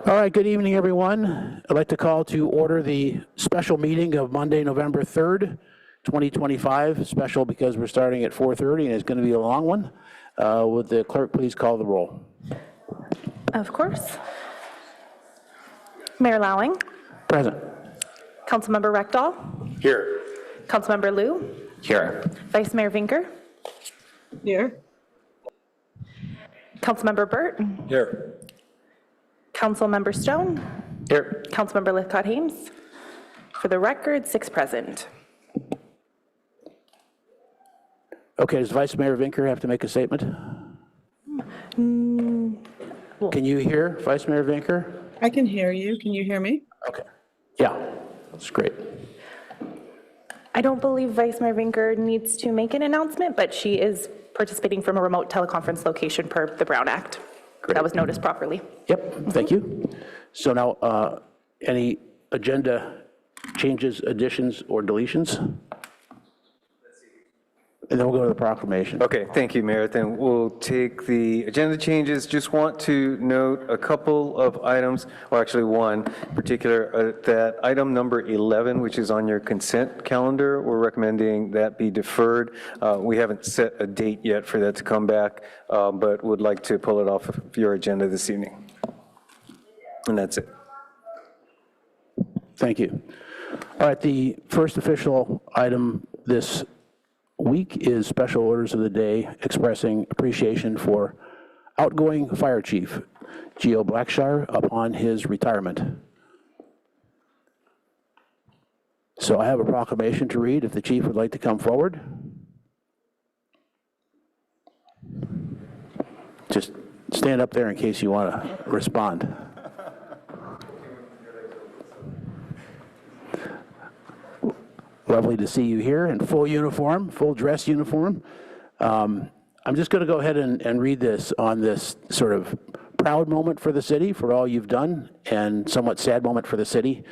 All right, good evening, everyone. I'd like to call to order the special meeting of Monday, November 3rd, 2025. Special because we're starting at 4:30 and it's going to be a long one. Would the clerk please call the roll? Of course. Mayor Lowing, Present. Councilmember Reckdahl, Here. Councilmember Liu, Here. Vice Mayor Vinker, Here. Councilmember Burt, Here. Councilmember Stone, Here. Councilmember Lithcott-Hames. For the record, 6 present. Okay, does Vice Mayor Vinker have to make a statement? Can you hear Vice Mayor Vinker? I can hear you. Can you hear me? Okay. Yeah, that's great. I don't believe Vice Mayor Vinker needs to make an announcement, but she is participating from a remote teleconference location per the Brown Act. Great. That was noticed properly. Yep, thank you. So now, any agenda changes, additions, or deletions? And then we'll go to the proclamation. Okay, thank you, Mayor. Then we'll take the agenda changes. Just want to note a couple of items, or actually one in particular, that item number 11, which is on your consent calendar, we're recommending that be deferred. We haven't set a date yet for that to come back, but would like to pull it off of your agenda this evening. And that's it. Thank you. All right, the first official item this week is special orders of the day expressing appreciation for outgoing Fire Chief Geo Blackshire upon his retirement. So I have a proclamation to read if the chief would like to come forward. Just stand up there in case you want to respond. Lovely to see you here in full uniform, full dress uniform. I'm just going to go ahead and read this on this sort of proud moment for the city for all you've done, and somewhat sad moment for the city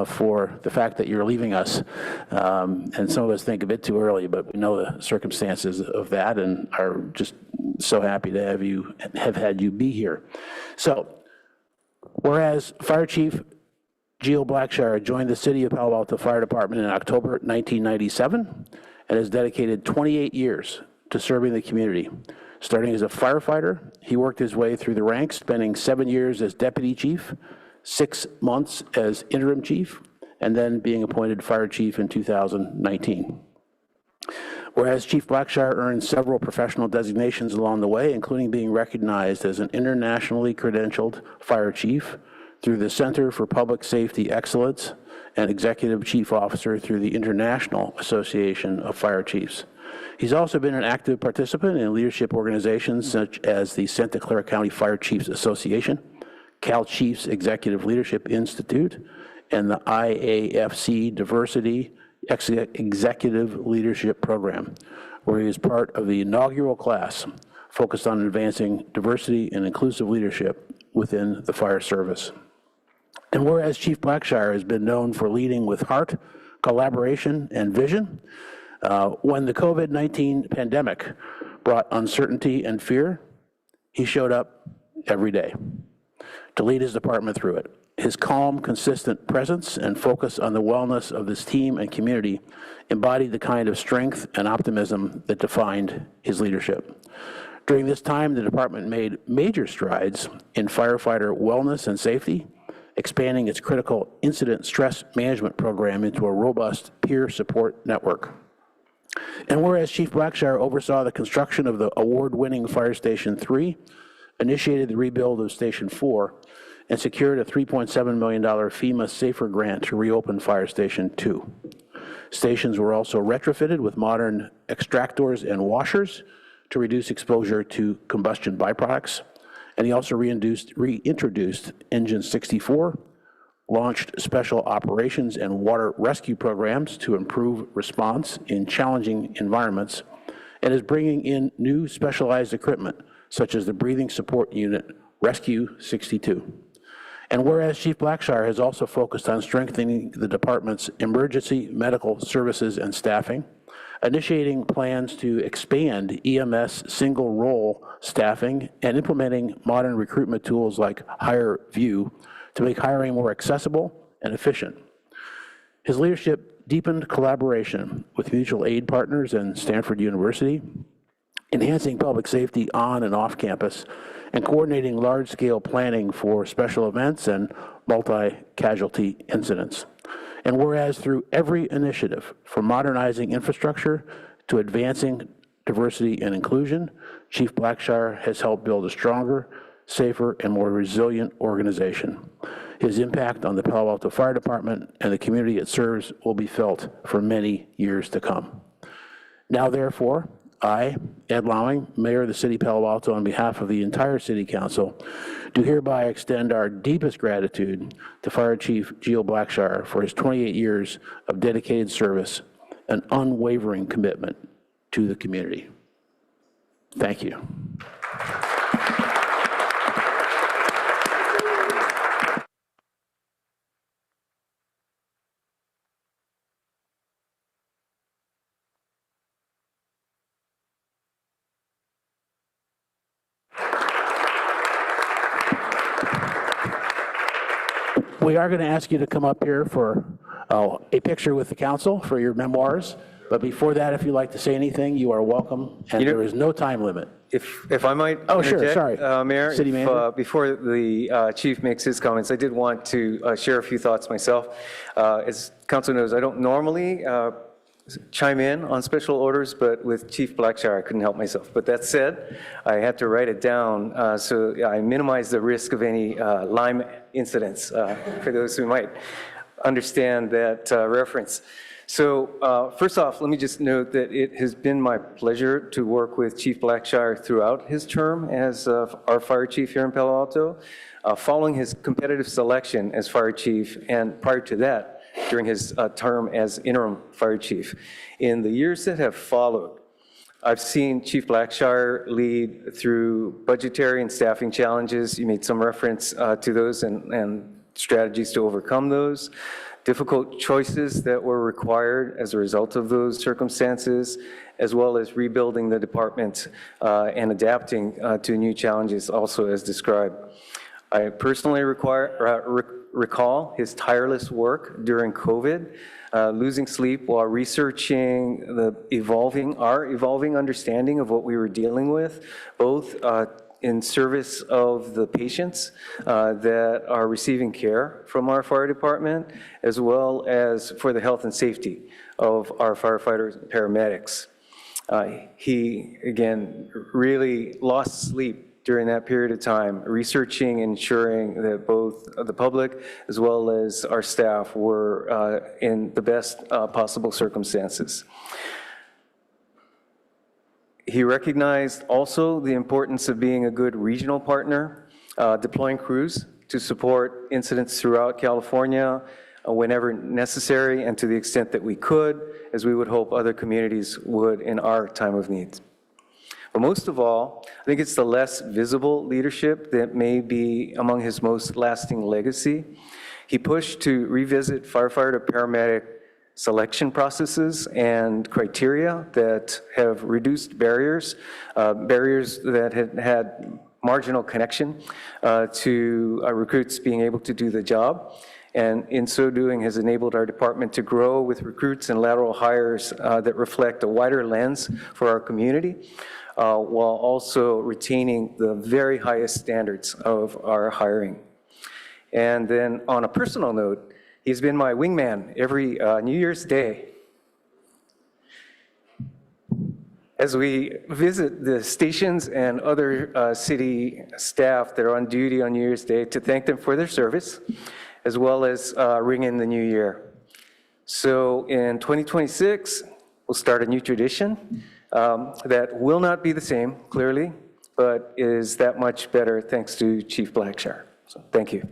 for the fact that you're leaving us. And some of us think a bit too early, but we know the circumstances of that and are just so happy to have had you be here. So, whereas Fire Chief Geo Blackshire joined the City of Palo Alto Fire Department in October 1997 and has dedicated 28 years to serving the community. Starting as a firefighter, he worked his way through the ranks, spending 7 years as deputy chief, 6 months as interim chief, and then being appointed fire chief in 2019. Whereas Chief Blackshire earned several professional designations along the way, including being recognized as an internationally credentialed fire chief through the Center for Public Safety Excellence and Executive Chief Officer through the International Association of Fire Chiefs. He's also been an active participant in leadership organizations such as the Santa Clara County Fire Chiefs Association, Cal Chiefs Executive Leadership Institute, and the IAFC Diversity Executive Leadership Program, where he is part of the inaugural class focused on advancing diversity and inclusive leadership within the fire service. And whereas Chief Blackshire has been known for leading with heart, collaboration, and vision, when the COVID-19 pandemic brought uncertainty and fear, he showed up every day to lead his department through it. His calm, consistent presence and focus on the wellness of his team and community embodied the kind of strength and optimism that defined his leadership. During this time, the department made major strides in firefighter wellness and safety, expanding its critical incident stress management program into a robust peer support network. And whereas Chief Blackshire oversaw the construction of the award-winning Fire Station 3, initiated the rebuild of Station 4, and secured a $3.7 million FEMA SAFER grant to reopen Fire Station 2. Stations were also retrofitted with modern extractors and washers to reduce exposure to combustion byproducts. And he also reintroduced Engine 64, launched special operations and water rescue programs to improve response in challenging environments, and is bringing in new specialized equipment, such as the Breathing Support Unit Rescue 62. And whereas Chief Blackshire has also focused on strengthening the department's emergency medical services and staffing, initiating plans to expand EMS single role staffing, and implementing modern recruitment tools like HireView to make hiring more accessible and efficient. His leadership deepened collaboration with mutual aid partners and Stanford University, enhancing public safety on and off campus, and coordinating large-scale planning for special events and multi-casualty incidents. And whereas through every initiative, from modernizing infrastructure to advancing diversity and inclusion, Chief Blackshire has helped build a stronger, safer, and more resilient organization. His impact on the Palo Alto Fire Department and the community it serves will be felt for many years to come. Now, therefore, I, Ed Lowing, Mayor of the City of Palo Alto, on behalf of the entire City Council, do hereby extend our deepest gratitude to Fire Chief Geo Blackshire for his 28 years of dedicated service and unwavering commitment to the community. Thank you. We are going to ask you to come up here for a picture with the council for your memoirs. But before that, if you'd like to say anything, you are welcome, and there is no time limit. If I might Oh, sure, interject, sorry. Mayor, City Manager? before the chief makes his comments, I did want to share a few thoughts myself. As council knows, I don't normally chime in on special orders, but with Chief Blackshire, I couldn't help myself. But that said, I had to write it down so I minimize the risk of any Lyme incidents for those who might understand that reference. So first off, let me just note that it has been my pleasure to work with Chief Blackshire throughout his term as our fire chief here in Palo Alto, following his competitive selection as fire chief, and prior to that, during his term as interim fire chief. In the years that have followed, I've seen Chief Blackshire lead through budgetary and staffing challenges. You made some reference to those and strategies to overcome those. Difficult choices that were required as a result of those circumstances, as well as rebuilding the department and adapting to new challenges also as described. I personally recall his tireless work during COVID, losing sleep while researching our evolving understanding of what we were dealing with, both in service of the patients that are receiving care from our fire department, as well as for the health and safety of our firefighters and paramedics. He, again, really lost sleep during that period of time, researching and ensuring that both the public as well as our staff were in the best possible circumstances. He recognized also the importance of being a good regional partner, deploying crews to support incidents throughout California whenever necessary and to the extent that we could, as we would hope other communities would in our time of need. But most of all, I think it's the less visible leadership that may be among his most lasting legacy. He pushed to revisit firefighter paramedic selection processes and criteria that have reduced barriers that had marginal connection to recruits being able to do the job. And in so doing has enabled our department to grow with recruits and lateral hires that reflect a wider lens for our community, while also retaining the very highest standards of our hiring. And then on a personal note, he's been my wingman every New Year's Day. As we visit the stations and other city staff that are on duty on New Year's Day to thank them for their service, as well as ring in the new year. So in 2026, we'll start a new tradition that will not be the same, clearly, but is that much better thanks to Chief Blackshire. So thank you.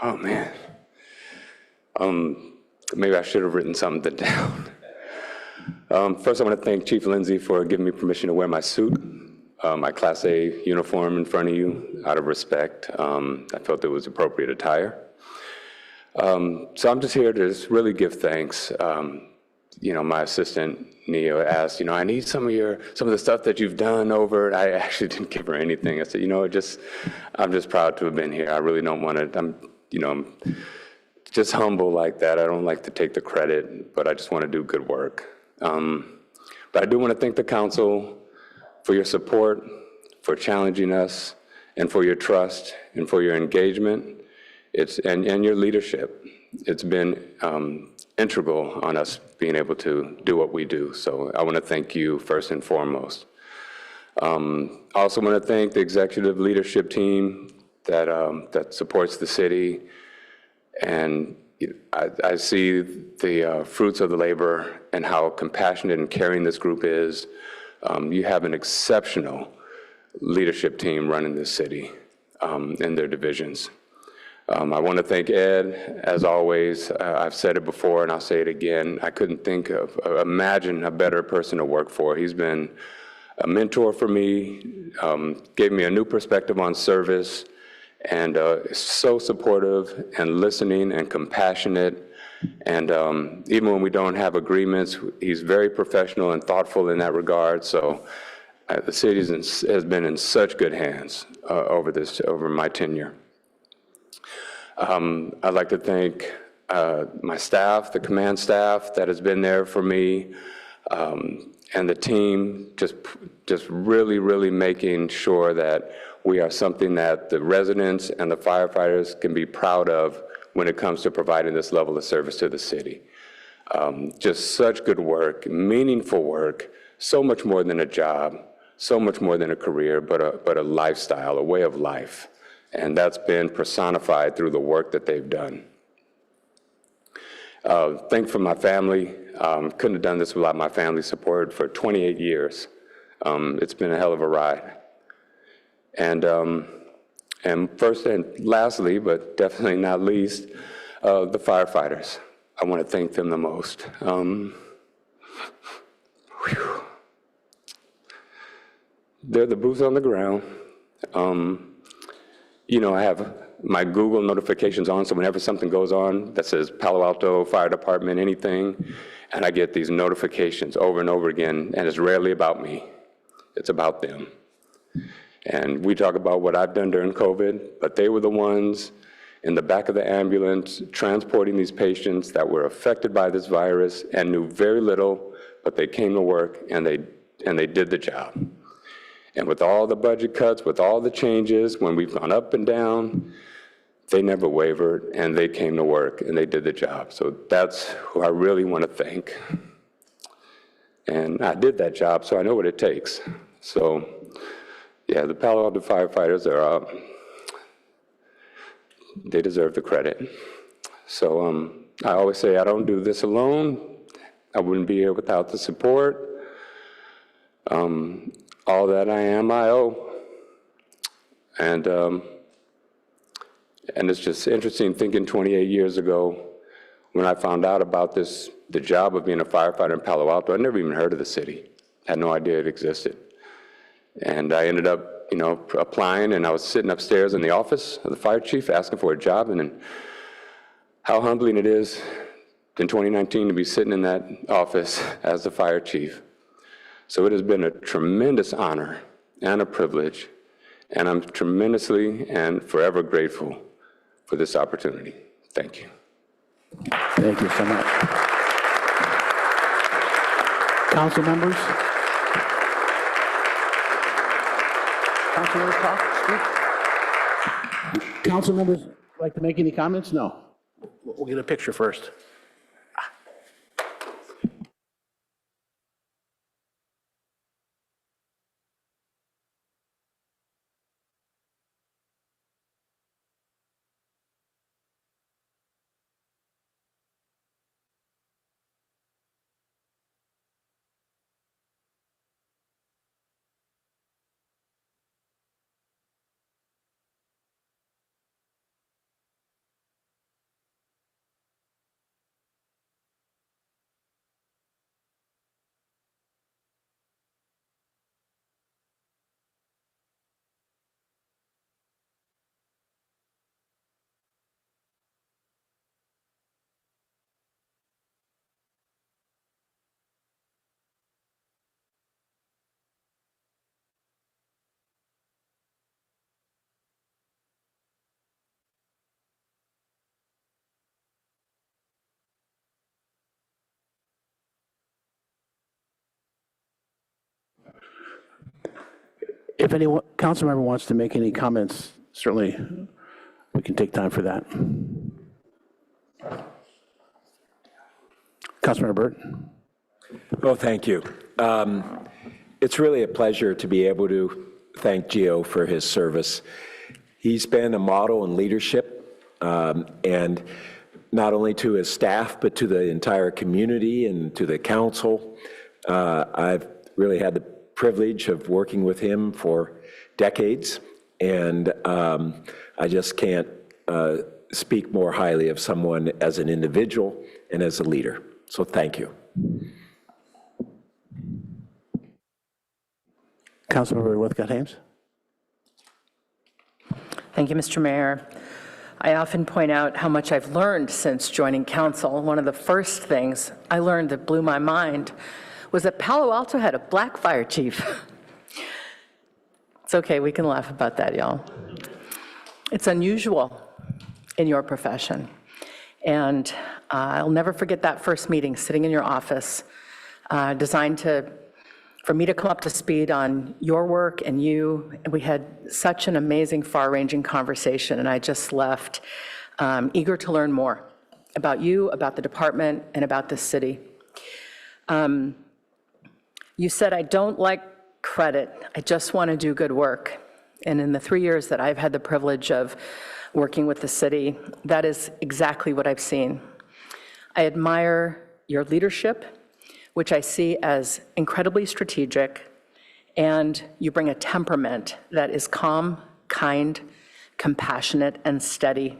Oh, man. Maybe I should have written something down. First, I want to thank Chief Lindsay for giving me permission to wear my suit, my Class A uniform in front of you, out of respect. I felt it was appropriate attire. So I'm just here to just really give thanks. My assistant, Neo, asked, I need some of the stuff that you've done over it. I actually didn't give her anything. I said, I'm just proud to have been here. I really don't want to, I'm just humble like that. I don't like to take the credit, but I just want to do good work. But I do want to thank the council for your support, for challenging us, and for your trust, and for your engagement, and your leadership. It's been integral on us being able to do what we do. So I want to thank you first and foremost. I also want to thank the executive leadership team that supports the city. And I see the fruits of the labor and how compassionate and caring this group is. You have an exceptional leadership team running this city in their divisions. I want to thank Ed, as always. I've said it before and I'll say it again. I couldn't imagine a better person to work for. He's been a mentor for me, gave me a new perspective on service, and so supportive and listening and compassionate. And even when we don't have agreements, he's very professional and thoughtful in that regard. So the city has been in such good hands over my tenure. I'd like to thank my staff, the command staff that has been there for me, and the team, just really, really making sure that we are something that the residents and the firefighters can be proud of when it comes to providing this level of service to the city. Just such good work, meaningful work, so much more than a job, so much more than a career, but a lifestyle, a way of life. And that's been personified through the work that they've done. Thanks for my family. Couldn't have done this without my family support for 28 years. It's been a hell of a ride. And first and lastly, but definitely not least, the firefighters. I want to thank them the most. They're the boots on the ground. I have my Google notifications on, so whenever something goes on that says Palo Alto Fire Department, anything, and I get these notifications over and over again, and it's rarely about me. It's about them. And we talk about what I've done during COVID, but they were the ones in the back of the ambulance transporting these patients that were affected by this virus and knew very little, but they came to work and they did the job. And with all the budget cuts, with all the changes, when we've gone up and down, they never wavered and they came to work and they did the job. So that's who I really want to thank. And I did that job, so I know what it takes. So yeah, the Palo Alto firefighters they deserve the credit. So I always say I don't do this alone. I wouldn't be here without the support. All that I am, I owe. And it's just interesting thinking 28 years ago when I found out about the job of being a firefighter in Palo Alto. I never even heard of the city. Had no idea it existed. And I ended up, applying, and I was sitting upstairs in the office of the fire chief asking for a job, and then how humbling it is in 2019 to be sitting in that office as the fire chief. So it has been a tremendous honor and a privilege, and I'm tremendously and forever grateful for this opportunity. Thank you. Thank you so much. Council members? Council members talk, speak? Council members like to make any comments? No. We'll get a picture first. If any council member wants to make any comments, certainly we can take time for that. Councilmember Burt. Well, thank you. It's really a pleasure to be able to thank Gio for his service. He's been a model in leadership, and not only to his staff, but to the entire community and to the council. I've really had the privilege of working with him for decades, and I just can't speak more highly of someone as an individual and as a leader. So thank you. Councilmember Lithcott-Hames. Thank you, Mr. Mayor. I often point out how much I've learned since joining council. One of the first things I learned that blew my mind was that Palo Alto had a black fire chief. It's okay, we can laugh about that, y'all. It's unusual in your profession. And I'll never forget that first meeting, sitting in your office, designed for me to come up to speed on your work and you. And we had such an amazing, far-ranging conversation, and I just left eager to learn more about you, about the department, and about this city. You said, I don't like credit, I just want to do good work. And in the 3 years that I've had the privilege of working with the city, that is exactly what I've seen. I admire your leadership, which I see as incredibly strategic, and you bring a temperament that is calm, kind, compassionate, and steady.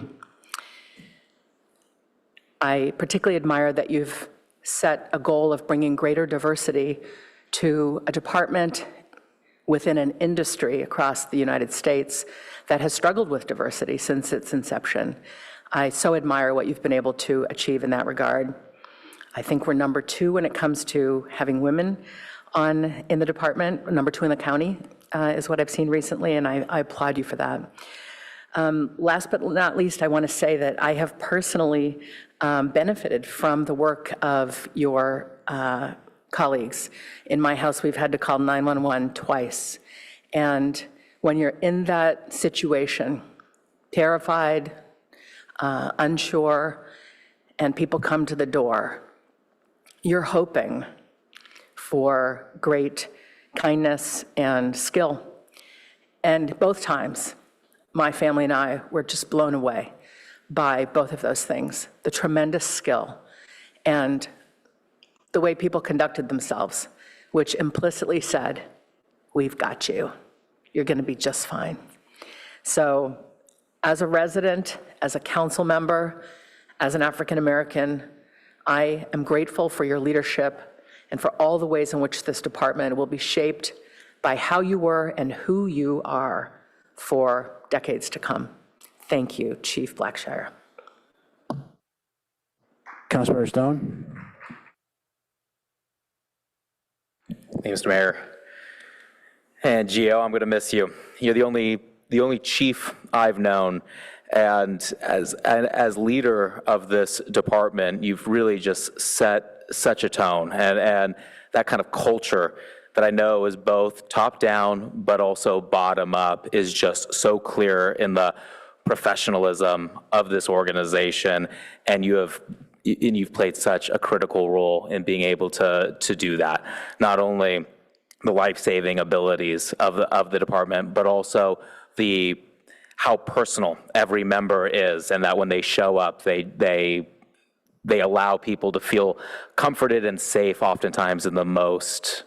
I particularly admire that you've set a goal of bringing greater diversity to a department within an industry across the United States that has struggled with diversity since its inception. I so admire what you've been able to achieve in that regard. I think we're number 2 when it comes to having women in the department, number 2 in the county is what I've seen recently, and I applaud you for that. Last but not least, I want to say that I have personally benefited from the work of your colleagues. In my house, we've had to call 911 twice. And when you're in that situation, terrified, unsure, and people come to the door, you're hoping for great kindness and skill. And both times, my family and I were just blown away by both of those things, the tremendous skill and the way people conducted themselves, which implicitly said, we've got you. You're going to be just fine. So as a resident, as a council member, as an African American, I am grateful for your leadership and for all the ways in which this department will be shaped by how you were and who you are for decades to come. Thank you, Chief Blackshire. Councilmember Stone. Thank you, Mr. Mayor. And Gio, I'm going to miss you. You're the only chief I've known, and as leader of this department, you've really just set such a tone and that kind of culture that I know is both top down but also bottom up is just so clear in the professionalism of this organization, and you've played such a critical role in being able to do that. Not only the life-saving abilities of the department, but also how personal every member is, and that when they show up, they allow people to feel comforted and safe, oftentimes in the most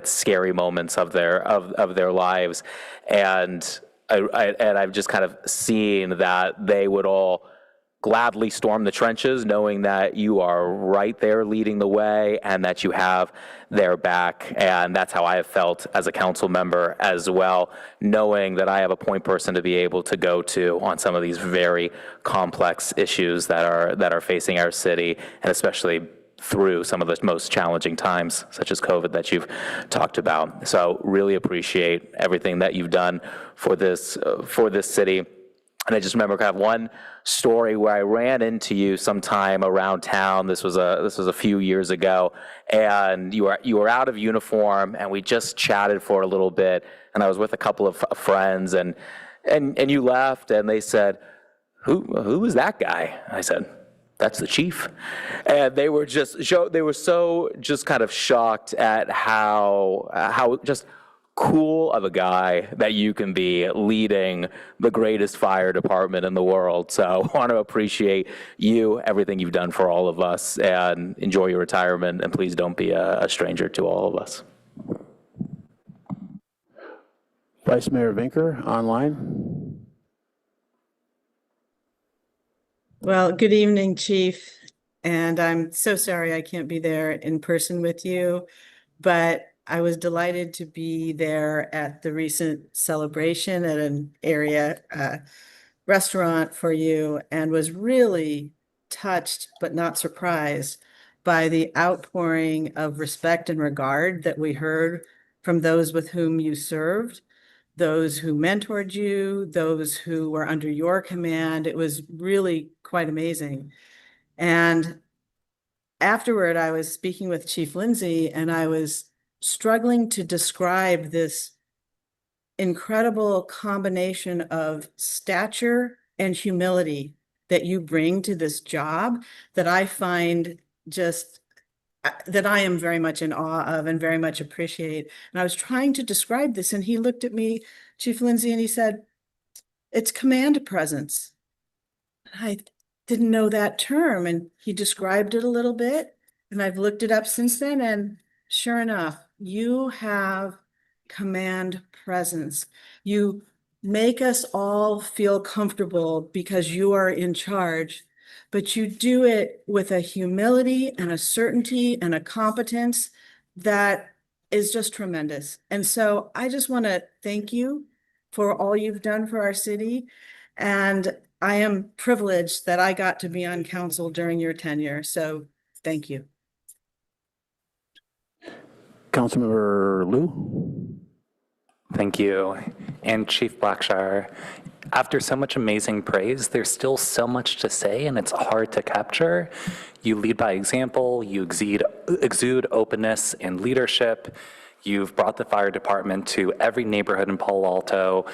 scary moments of their lives. And I've just kind of seen that they would all gladly storm the trenches, knowing that you are right there leading the way and that you have their back. And that's how I have felt as a council member as well, knowing that I have a point person to be able to go to on some of these very complex issues that are facing our city, and especially through some of the most challenging times, such as COVID, that you've talked about. So really appreciate everything that you've done for this city. And I just remember kind of one story where I ran into you sometime around town. This was a few years ago, and you were out of uniform, and we just chatted for a little bit. And I was with a couple of friends, and you left, and they said, "Who is that guy?" I said, "That's the chief." And they were so just kind of shocked at how just cool of a guy that you can be leading the greatest fire department in the world. So I want to appreciate you, everything you've done for all of us, and enjoy your retirement, and please don't be a stranger to all of us. Vice Mayor Vinker, online. Well, good evening, Chief. And I'm so sorry I can't be there in person with you, but I was delighted to be there at the recent celebration at an area restaurant for you, and was really touched but not surprised by the outpouring of respect and regard that we heard from those with whom you served, those who mentored you, those who were under your command. It was really quite amazing. And afterward, I was speaking with Chief Lindsay, and I was struggling to describe this incredible combination of stature and humility that you bring to this job that I find just that I am very much in awe of and very much appreciate. And I was trying to describe this, and he looked at me, Chief Lindsay, and he said, "It's command presence." And I didn't know that term, and he described it a little bit, and I've looked it up since then, and sure enough, you have command presence. You make us all feel comfortable because you are in charge, but you do it with a humility and a certainty and a competence that is just tremendous. And so I just want to thank you for all you've done for our city. And I am privileged that I got to be on council during your tenure. So thank you. Councilmember Liu. Thank you. And Chief Blackshire, after so much amazing praise, there's still so much to say, and it's hard to capture. You lead by example, you exude openness and leadership. You've brought the fire department to every neighborhood in Palo Alto,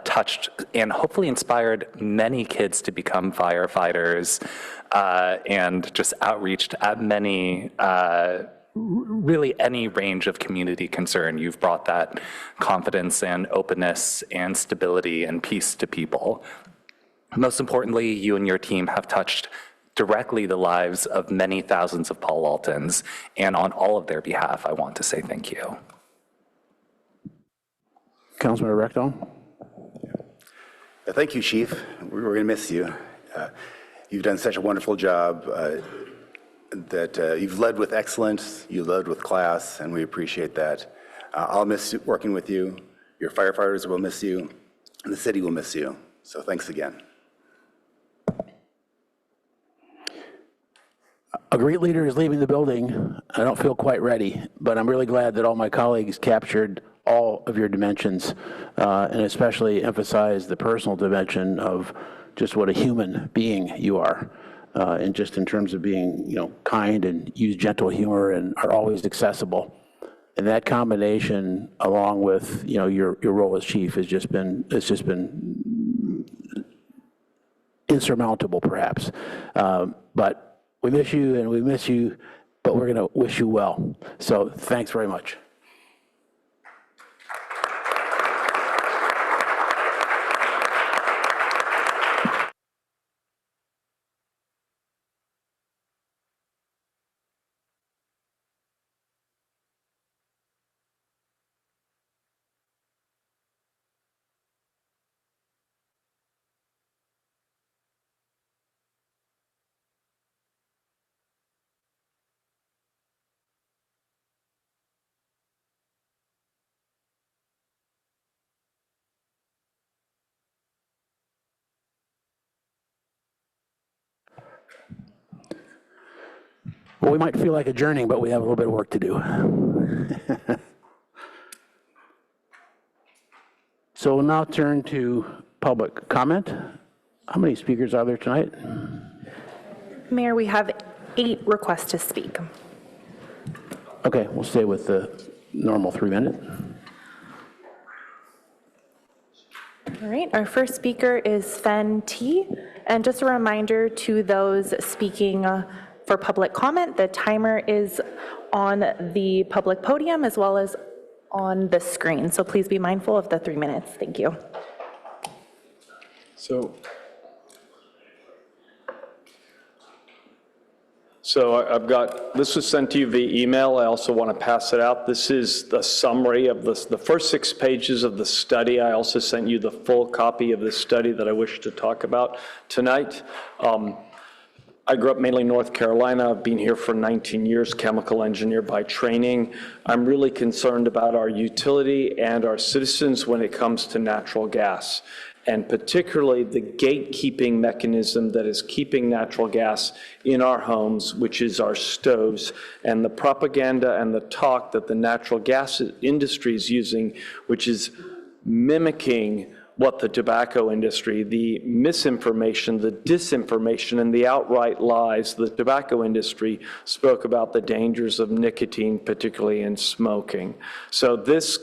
touched and hopefully inspired many kids to become firefighters, and just outreached at many really any range of community concern. You've brought that confidence and openness and stability and peace to people. Most importantly, you and your team have touched directly the lives of many thousands of Palo Altans, and on all of their behalf, I want to say thank you. Councilmember Rectal. Thank you, Chief. We're going to miss you. You've done such a wonderful job. That you've led with excellence, you led with class, and we appreciate that. I'll miss working with you. Your firefighters will miss you, and the city will miss you. So thanks again. A great leader is leaving the building. I don't feel quite ready, but I'm really glad that all my colleagues captured all of your dimensions, and especially emphasized the personal dimension of just what a human being you are. And just in terms of being, kind and use gentle humor and are always accessible. And that combination, along with, your role as chief, it's just been insurmountable, perhaps. But we miss you, but we're going to wish you well. So thanks very much. Well, we might feel like adjourning, but we have a little bit of work to do. So we'll now turn to public comment. How many speakers are there tonight? Mayor, we have 8 requests to speak. Okay, we'll stay with the normal 3 minute. All right, our first speaker is Fen T. And just a reminder to those speaking for public comment, the timer is on the public podium as well as on the screen. So please be mindful of the 3 minutes. Thank you. So I've got, this was sent to you via email. I also want to pass it out. This is the summary of the first 6 pages of the study. I also sent you the full copy of the study that I wish to talk about tonight. I grew up mainly in North Carolina. I've been here for 19 years, chemical engineer by training. I'm really concerned about our utility and our citizens when it comes to natural gas, and particularly the gatekeeping mechanism that is keeping natural gas in our homes, which is our stoves, and the propaganda and the talk that the natural gas industry is using, which is mimicking what the tobacco industry, the misinformation, the disinformation, and the outright lies the tobacco industry spoke about the dangers of nicotine, particularly in smoking. So this,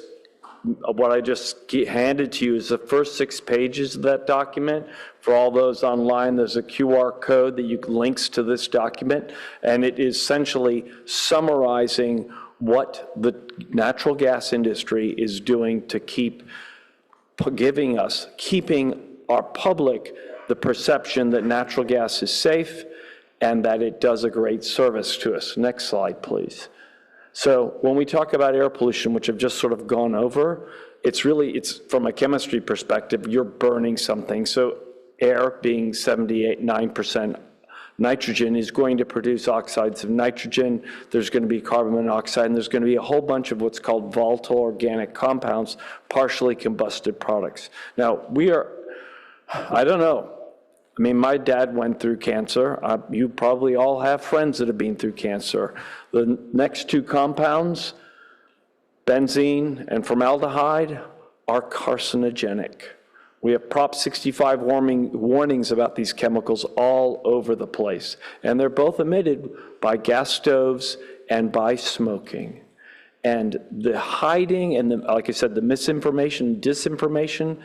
what I just handed to you is the first 6 pages of that document. For all those online, there's a QR code that links to this document, and it is essentially summarizing what the natural gas industry is doing to keeping our public the perception that natural gas is safe and that it does a great service to us. Next slide, please. So when we talk about air pollution, which I've just sort of gone over, it's from a chemistry perspective, you're burning something. So air being 78.9% nitrogen is going to produce oxides of nitrogen. There's going to be carbon monoxide, and there's going to be a whole bunch of what's called volatile organic compounds, partially combusted products. Now, I don't know. I mean, my dad went through cancer. You probably all have friends that have been through cancer. The next 2 compounds, benzene and formaldehyde, are carcinogenic. We have Prop 65 warnings about these chemicals all over the place, and they're both emitted by gas stoves and by smoking. And the hiding and, like I said, the misinformation, disinformation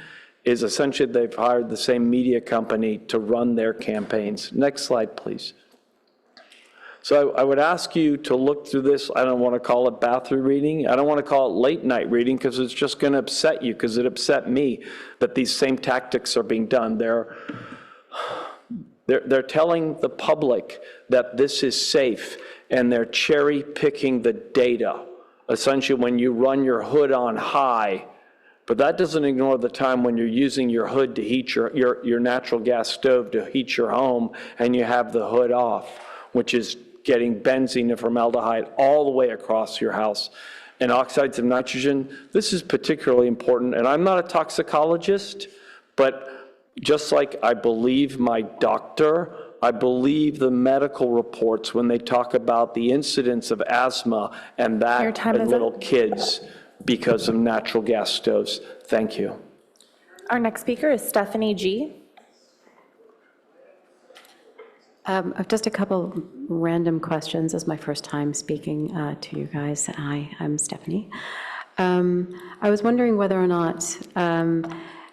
is essentially they've hired the same media company to run their campaigns. Next slide, please. So I would ask you to look through this. I don't want to call it bathroom reading. I don't want to call it late night reading because it's just going to upset you, because it upset me that these same tactics are being done. They're telling the public that this is safe, and they're cherry picking the data. Essentially, when you run your hood on high, but that doesn't ignore the time when you're using your hood to heat your natural gas stove to heat your home, and you have the hood off, which is getting benzene and formaldehyde all the way across your house. And oxides of nitrogen, this is particularly important. And I'm not a toxicologist, but just like I believe my doctor, I believe the medical reports when they talk about the incidence of asthma and that in little kids because of natural gas stoves. Thank you. Our next speaker is Stephanie G. Just a couple random questions. This is my first time speaking to you guys. Hi, I'm Stephanie. I was wondering whether or not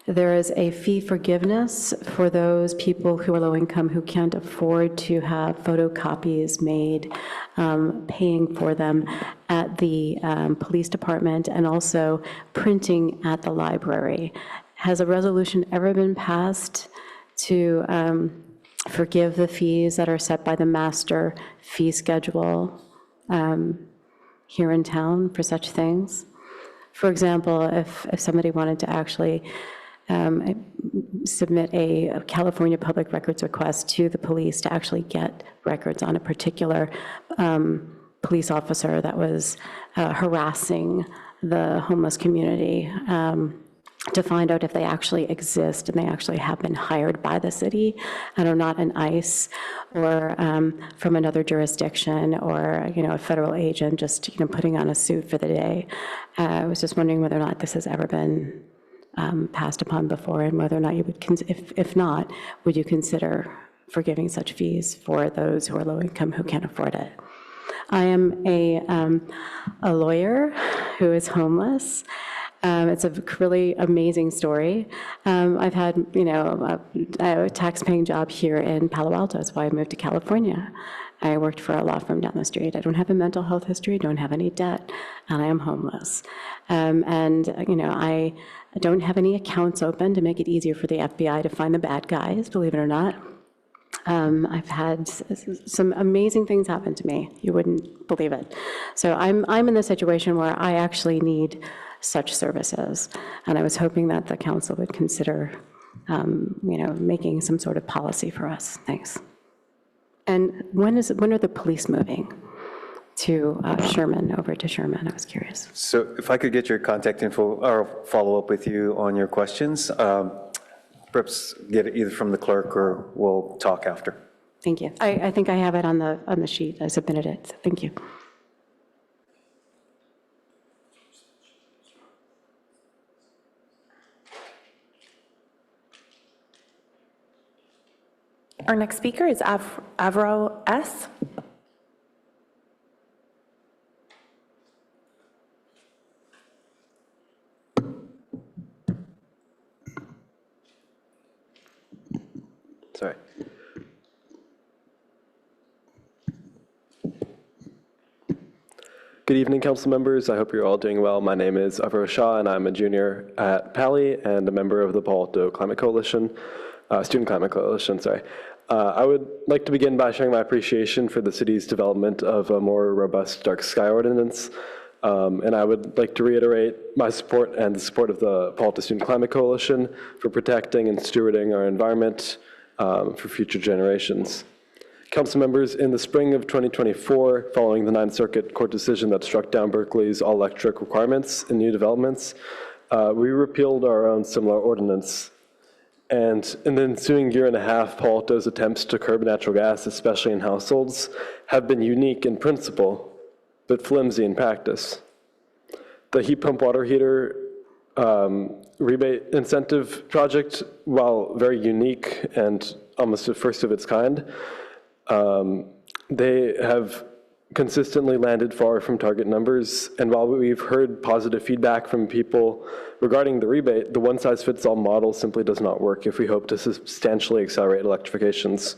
there is a fee forgiveness for those people who are low income who can't afford to have photocopies made, paying for them at the police department and also printing at the library. Has a resolution ever been passed to forgive the fees that are set by the master fee schedule here in town for such things? For example, if somebody wanted to actually submit a California public records request to the police to actually get records on a particular police officer that was harassing the homeless community, to find out if they actually exist and they actually have been hired by the city and are not an ICE or from another jurisdiction or, a federal agent just, putting on a suit for the day. I was just wondering whether or not this has ever been passed upon before, and whether or not you would, if not, would you consider forgiving such fees for those who are low income who can't afford it? I am a lawyer who is homeless. It's a really amazing story. I've had, a tax-paying job here in Palo Alto. That's why I moved to California. I worked for a law firm down the street. I don't have a mental health history, don't have any debt, and I am homeless. I don't have any accounts open to make it easier for the FBI to find the bad guys, believe it or not. I've had some amazing things happen to me. You wouldn't believe it. So I'm in the situation where I actually need such services, and I was hoping that the council would consider, making some sort of policy for us. Thanks. And when are the police moving to Sherman, over to Sherman? I was curious. So if I could get your contact info or follow up with you on your questions, perhaps get it either from the clerk or we'll talk after. Thank you. I think I have it on the sheet. I submitted it. So thank you. Our next speaker is Avro S. Sorry. Good evening, council members. I hope you're all doing well. My name is Avro Shah, and I'm a junior at Pali and a member of the Palo Alto Climate Coalition, Student Climate Coalition, sorry. I would like to begin by showing my appreciation for the city's development of a more robust dark sky ordinance. And I would like to reiterate my support and the support of the Palo Alto Student Climate Coalition for protecting and stewarding our environment for future generations. Council members, in the spring of 2024, following the Ninth Circuit Court decision that struck down Berkeley's all-electric requirements in new developments, we repealed our own similar ordinance. And in the ensuing year and a half, Palo Alto's attempts to curb natural gas, especially in households, have been unique in principle, but flimsy in practice. The heat pump water heater rebate incentive project, while very unique and almost the first of its kind, they have consistently landed far from target numbers. And while we've heard positive feedback from people regarding the rebate, the one-size-fits-all model simply does not work if we hope to substantially accelerate electrifications.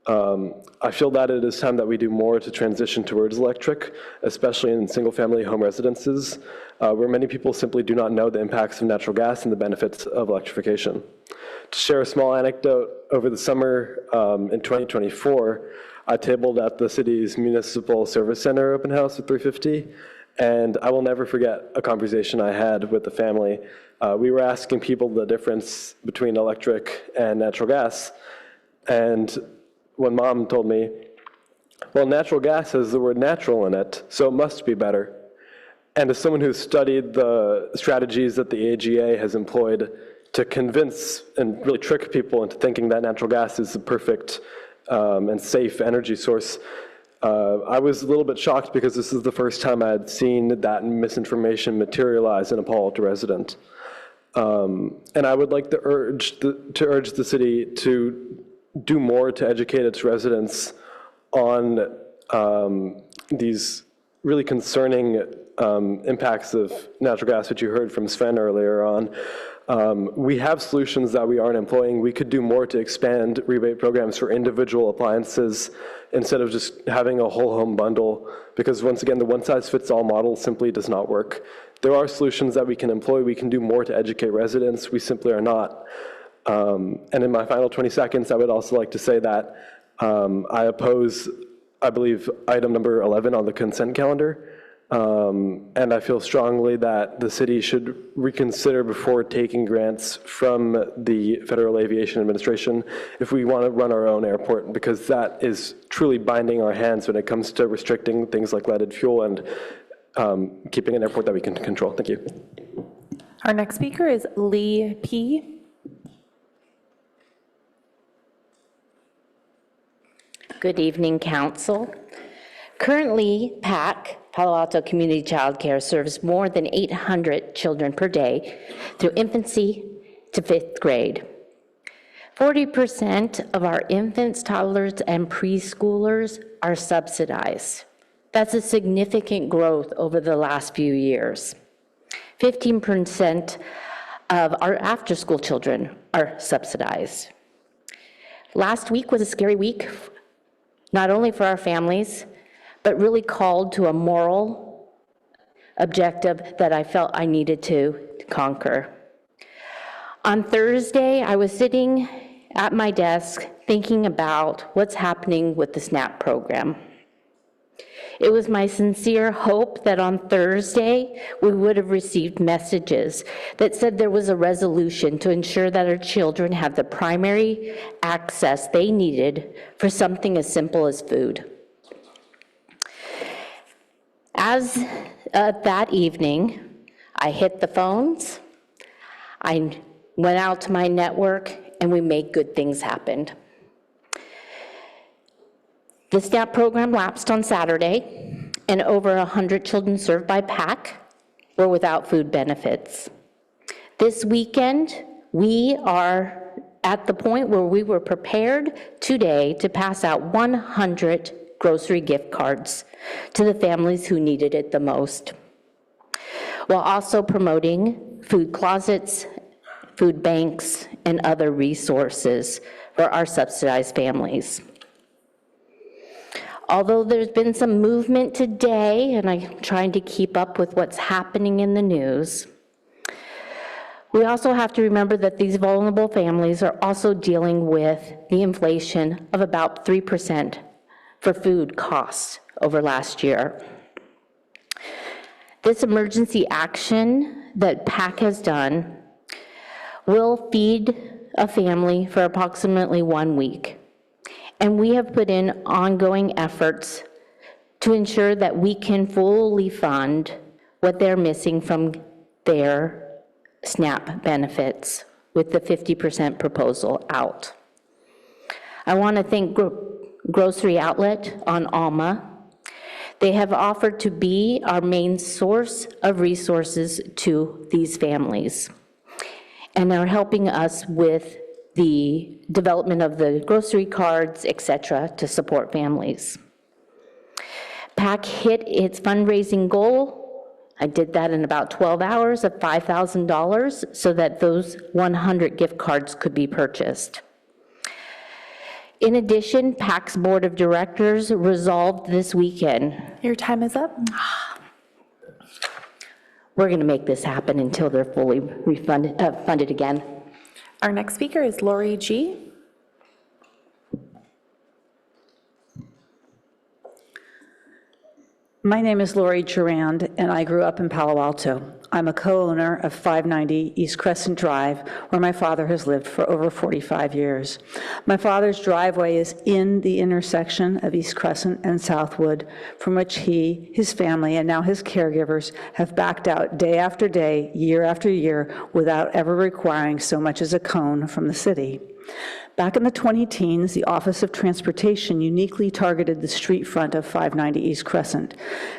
I feel that it is time that we do more to transition towards electric, especially in single-family home residences, where many people simply do not know the impacts of natural gas and the benefits of electrification. To share a small anecdote, over the summer in 2024, I tabled at the city's Municipal Service Center open house at 350, and I will never forget a conversation I had with the family. We were asking people the difference between electric and natural gas, and when Mom told me, well, natural gas has the word natural in it, so it must be better. And as someone who's studied the strategies that the AGA has employed to convince and really trick people into thinking that natural gas is the perfect and safe energy source, I was a little bit shocked because this is the first time I had seen that misinformation materialize in a Palo Alto resident. And I would like to urge the city to do more to educate its residents on these really concerning impacts of natural gas, which you heard from Sven earlier on. We have solutions that we aren't employing. We could do more to expand rebate programs for individual appliances instead of just having a whole home bundle, because once again, the one-size-fits-all model simply does not work. There are solutions that we can employ. We can do more to educate residents. We simply are not. And in my final 20 seconds, I would also like to say that I oppose, I believe, item number 11 on the consent calendar. And I feel strongly that the city should reconsider before taking grants from the Federal Aviation Administration if we want to run our own airport, because that is truly binding our hands when it comes to restricting things like leaded fuel and keeping an airport that we can control. Thank you. Our next speaker is Lee P. Good evening, Council. Currently, PAC Palo Alto Community Child Care serves more than 800 children per day through infancy to 5th grade. 40% of our infants, toddlers, and preschoolers are subsidized. That's a significant growth over the last few years. 15% of our after-school children are subsidized. Last week was a scary week, not only for our families, but really called to a moral objective that I felt I needed to conquer. On Thursday, I was sitting at my desk thinking about what's happening with the SNAP program. It was my sincere hope that on Thursday, we would have received messages that said there was a resolution to ensure that our children have the primary access they needed for something as simple as food. As that evening, I hit the phones, I went out to my network, and we made good things happen. The SNAP program lapsed on Saturday, and over 100 children served by PAC were without food benefits. This weekend, we are at the point where we were prepared today to pass out 100 grocery gift cards to the families who needed it the most, while also promoting food closets, food banks, and other resources for our subsidized families. Although there's been some movement today, and I'm trying to keep up with what's happening in the news, we also have to remember that these vulnerable families are also dealing with the inflation of about 3% for food costs over last year. This emergency action that PAC has done will feed a family for approximately 1 week. And we have put in ongoing efforts to ensure that we can fully fund what they're missing from their SNAP benefits with the 50% proposal out. I want to thank Grocery Outlet on Alma. They have offered to be our main source of resources to these families, and are helping us with the development of the grocery cards, et cetera, to support families. PAC hit its fundraising goal. I did that in about 12 hours of $5,000 so that those 100 gift cards could be purchased. In addition, PAC's board of directors resolved this weekend. Your time is up. We're going to make this happen until they're fully funded again. Our next speaker is Lori G. My name is Lori Durand, and I grew up in Palo Alto. I'm a co-owner of 590 East Crescent Drive, where my father has lived for over 45 years. My father's driveway is in the intersection of East Crescent and Southwood, from which he, his family, and now his caregivers have backed out day after day, year after year, without ever requiring so much as a cone from the city. Back in the 20-teens, the Office of Transportation uniquely targeted the street front of 590 East Crescent,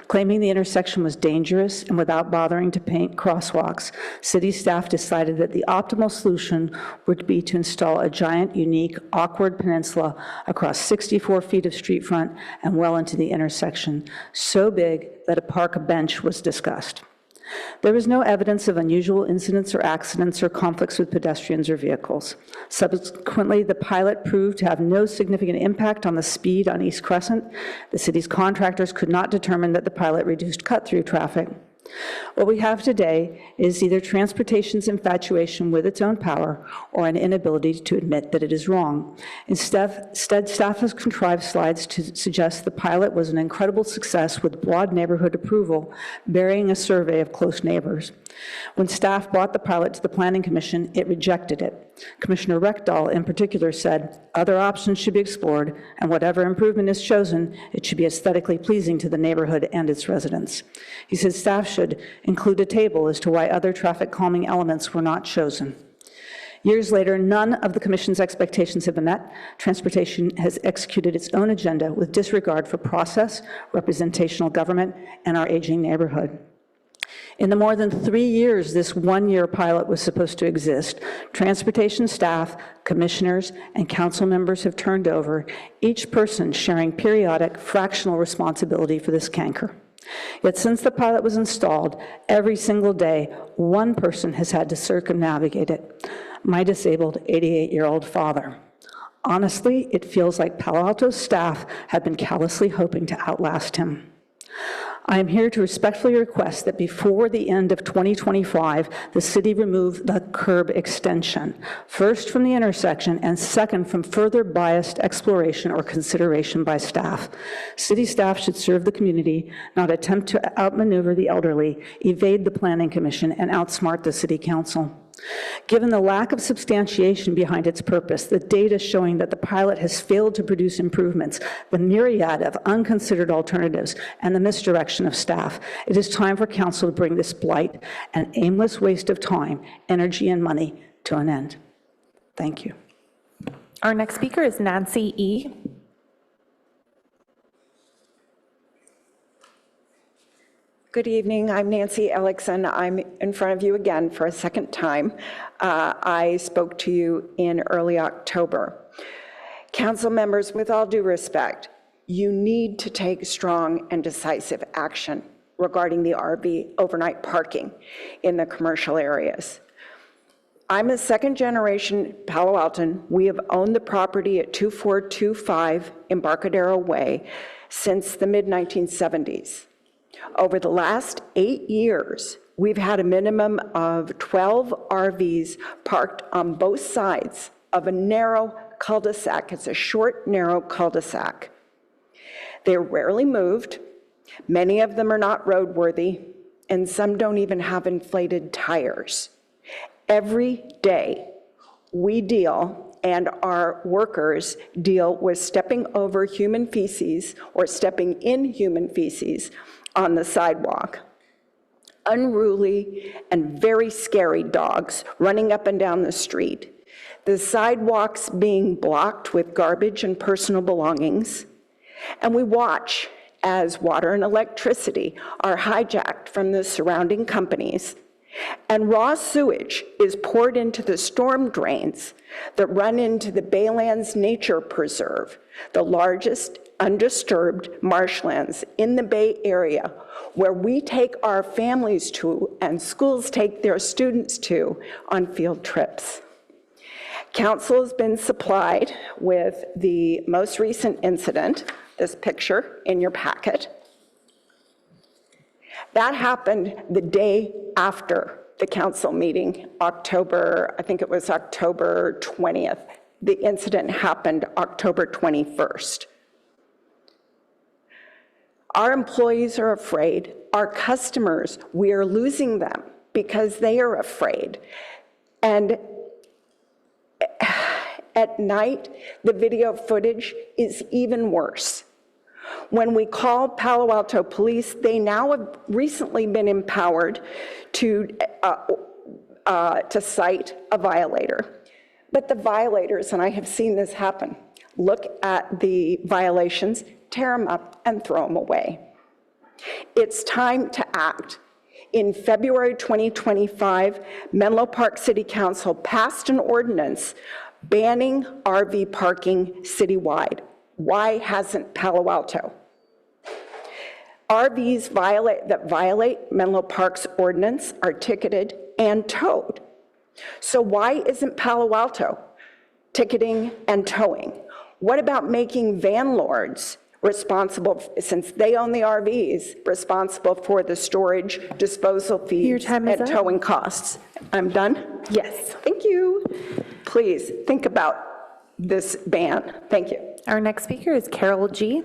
claiming the intersection was dangerous, and without bothering to paint crosswalks, city staff decided that the optimal solution would be to install a giant, unique, awkward peninsula across 64 feet of street front and well into the intersection, so big that a park bench was discussed. There was no evidence of unusual incidents or accidents or conflicts with pedestrians or vehicles. Subsequently, the pilot proved to have no significant impact on the speed on East Crescent. The city's contractors could not determine that the pilot reduced cut-through traffic. What we have today is either transportation's infatuation with its own power or an inability to admit that it is wrong. Instead, staff has contrived slides to suggest the pilot was an incredible success with broad neighborhood approval, burying a survey of close neighbors. When staff brought the pilot to the Planning Commission, it rejected it. Commissioner Reckdahl, in particular, said, other options should be explored, and whatever improvement is chosen, it should be aesthetically pleasing to the neighborhood and its residents. He said staff should include a table as to why other traffic calming elements were not chosen. Years later, none of the Commission's expectations have been met. Transportation has executed its own agenda with disregard for process, representational government, and our aging neighborhood. In the more than 3 years this one-year pilot was supposed to exist, transportation staff, commissioners, and council members have turned over, each person sharing periodic fractional responsibility for this canker. Yet since the pilot was installed, every single day, one person has had to circumnavigate it: my disabled 88-year-old father. Honestly, it feels like Palo Alto's staff have been callously hoping to outlast him. I am here to respectfully request that before the end of 2025, the city remove the curb extension, first from the intersection and second from further biased exploration or consideration by staff. City staff should serve the community, not attempt to outmaneuver the elderly, evade the Planning Commission, and outsmart the City Council. Given the lack of substantiation behind its purpose, the data showing that the pilot has failed to produce improvements, the myriad of unconsidered alternatives, and the misdirection of staff, it is time for council to bring this blight and aimless waste of time, energy, and money to an end. Thank you. Our next speaker is Nancy E. Good evening. I'm Nancy Ellickson. I'm in front of you again for a second time. I spoke to you in early October. Council members, with all due respect, you need to take strong and decisive action regarding the RV overnight parking in the commercial areas. I'm a second-generation Palo Alton. We have owned the property at 2425 Embarcadero Way since the mid-1970s. Over the last 8 years, we've had a minimum of 12 RVs parked on both sides of a narrow cul-de-sac. It's a short, narrow cul-de-sac. They're rarely moved. Many of them are not roadworthy, and some don't even have inflated tires. Every day, we deal, and our workers deal with stepping over human feces or stepping in human feces on the sidewalk. Unruly and very scary dogs running up and down the street. The sidewalks being blocked with garbage and personal belongings. And we watch as water and electricity are hijacked from the surrounding companies. And raw sewage is poured into the storm drains that run into the Baylands Nature Preserve, the largest undisturbed marshlands in the Bay Area, where we take our families to and schools take their students to on field trips. Council has been supplied with the most recent incident, this picture in your packet. That happened the day after the council meeting, I think it was October 20th. The incident happened October 21st. Our employees are afraid. Our customers, we are losing them because they are afraid. And at night, the video footage is even worse. When we call Palo Alto Police, they now have recently been empowered to cite a violator. But the violators, and I have seen this happen, look at the violations, tear them up, and throw them away. It's time to act. In February 2025, Menlo Park City Council passed an ordinance banning RV parking citywide. Why hasn't Palo Alto? RVs that violate Menlo Park's ordinance are ticketed and towed. So why isn't Palo Alto ticketing and towing? What about making van lords responsible, since they own the RVs, responsible for the storage, disposal fees, and towing costs? I'm done? Yes. Thank you. Please think about this ban. Thank you. Our next speaker is Carol G.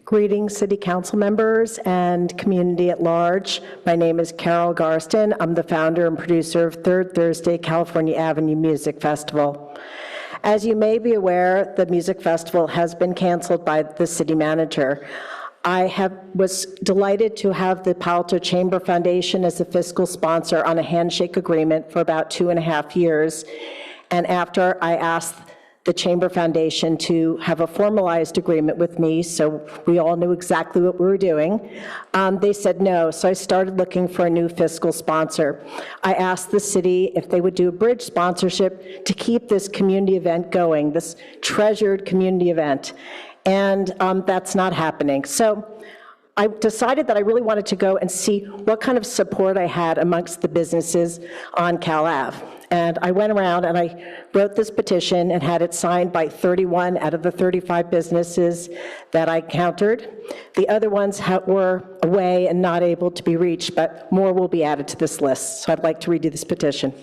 Greetings, City Council members and community at large. My name is Carol Garston. I'm the founder and producer of Third Thursday California Avenue Music Festival. As you may be aware, the music festival has been canceled by the city manager. was delighted to have the Palo Alto Chamber Foundation as a fiscal sponsor on a handshake agreement for about 2.5 years. And after I asked the Chamber Foundation to have a formalized agreement with me, so we all knew exactly what we were doing, they said no. So I started looking for a new fiscal sponsor. I asked the city if they would do a bridge sponsorship to keep this community event going, this treasured community event. And that's not happening. So I decided that I really wanted to go and see what kind of support I had amongst the businesses on Cal Ave. And I went around and I wrote this petition and had it signed by 31 out of the 35 businesses that I countered. The other ones were away and not able to be reached, but more will be added to this list. So I'd like to read you this petition.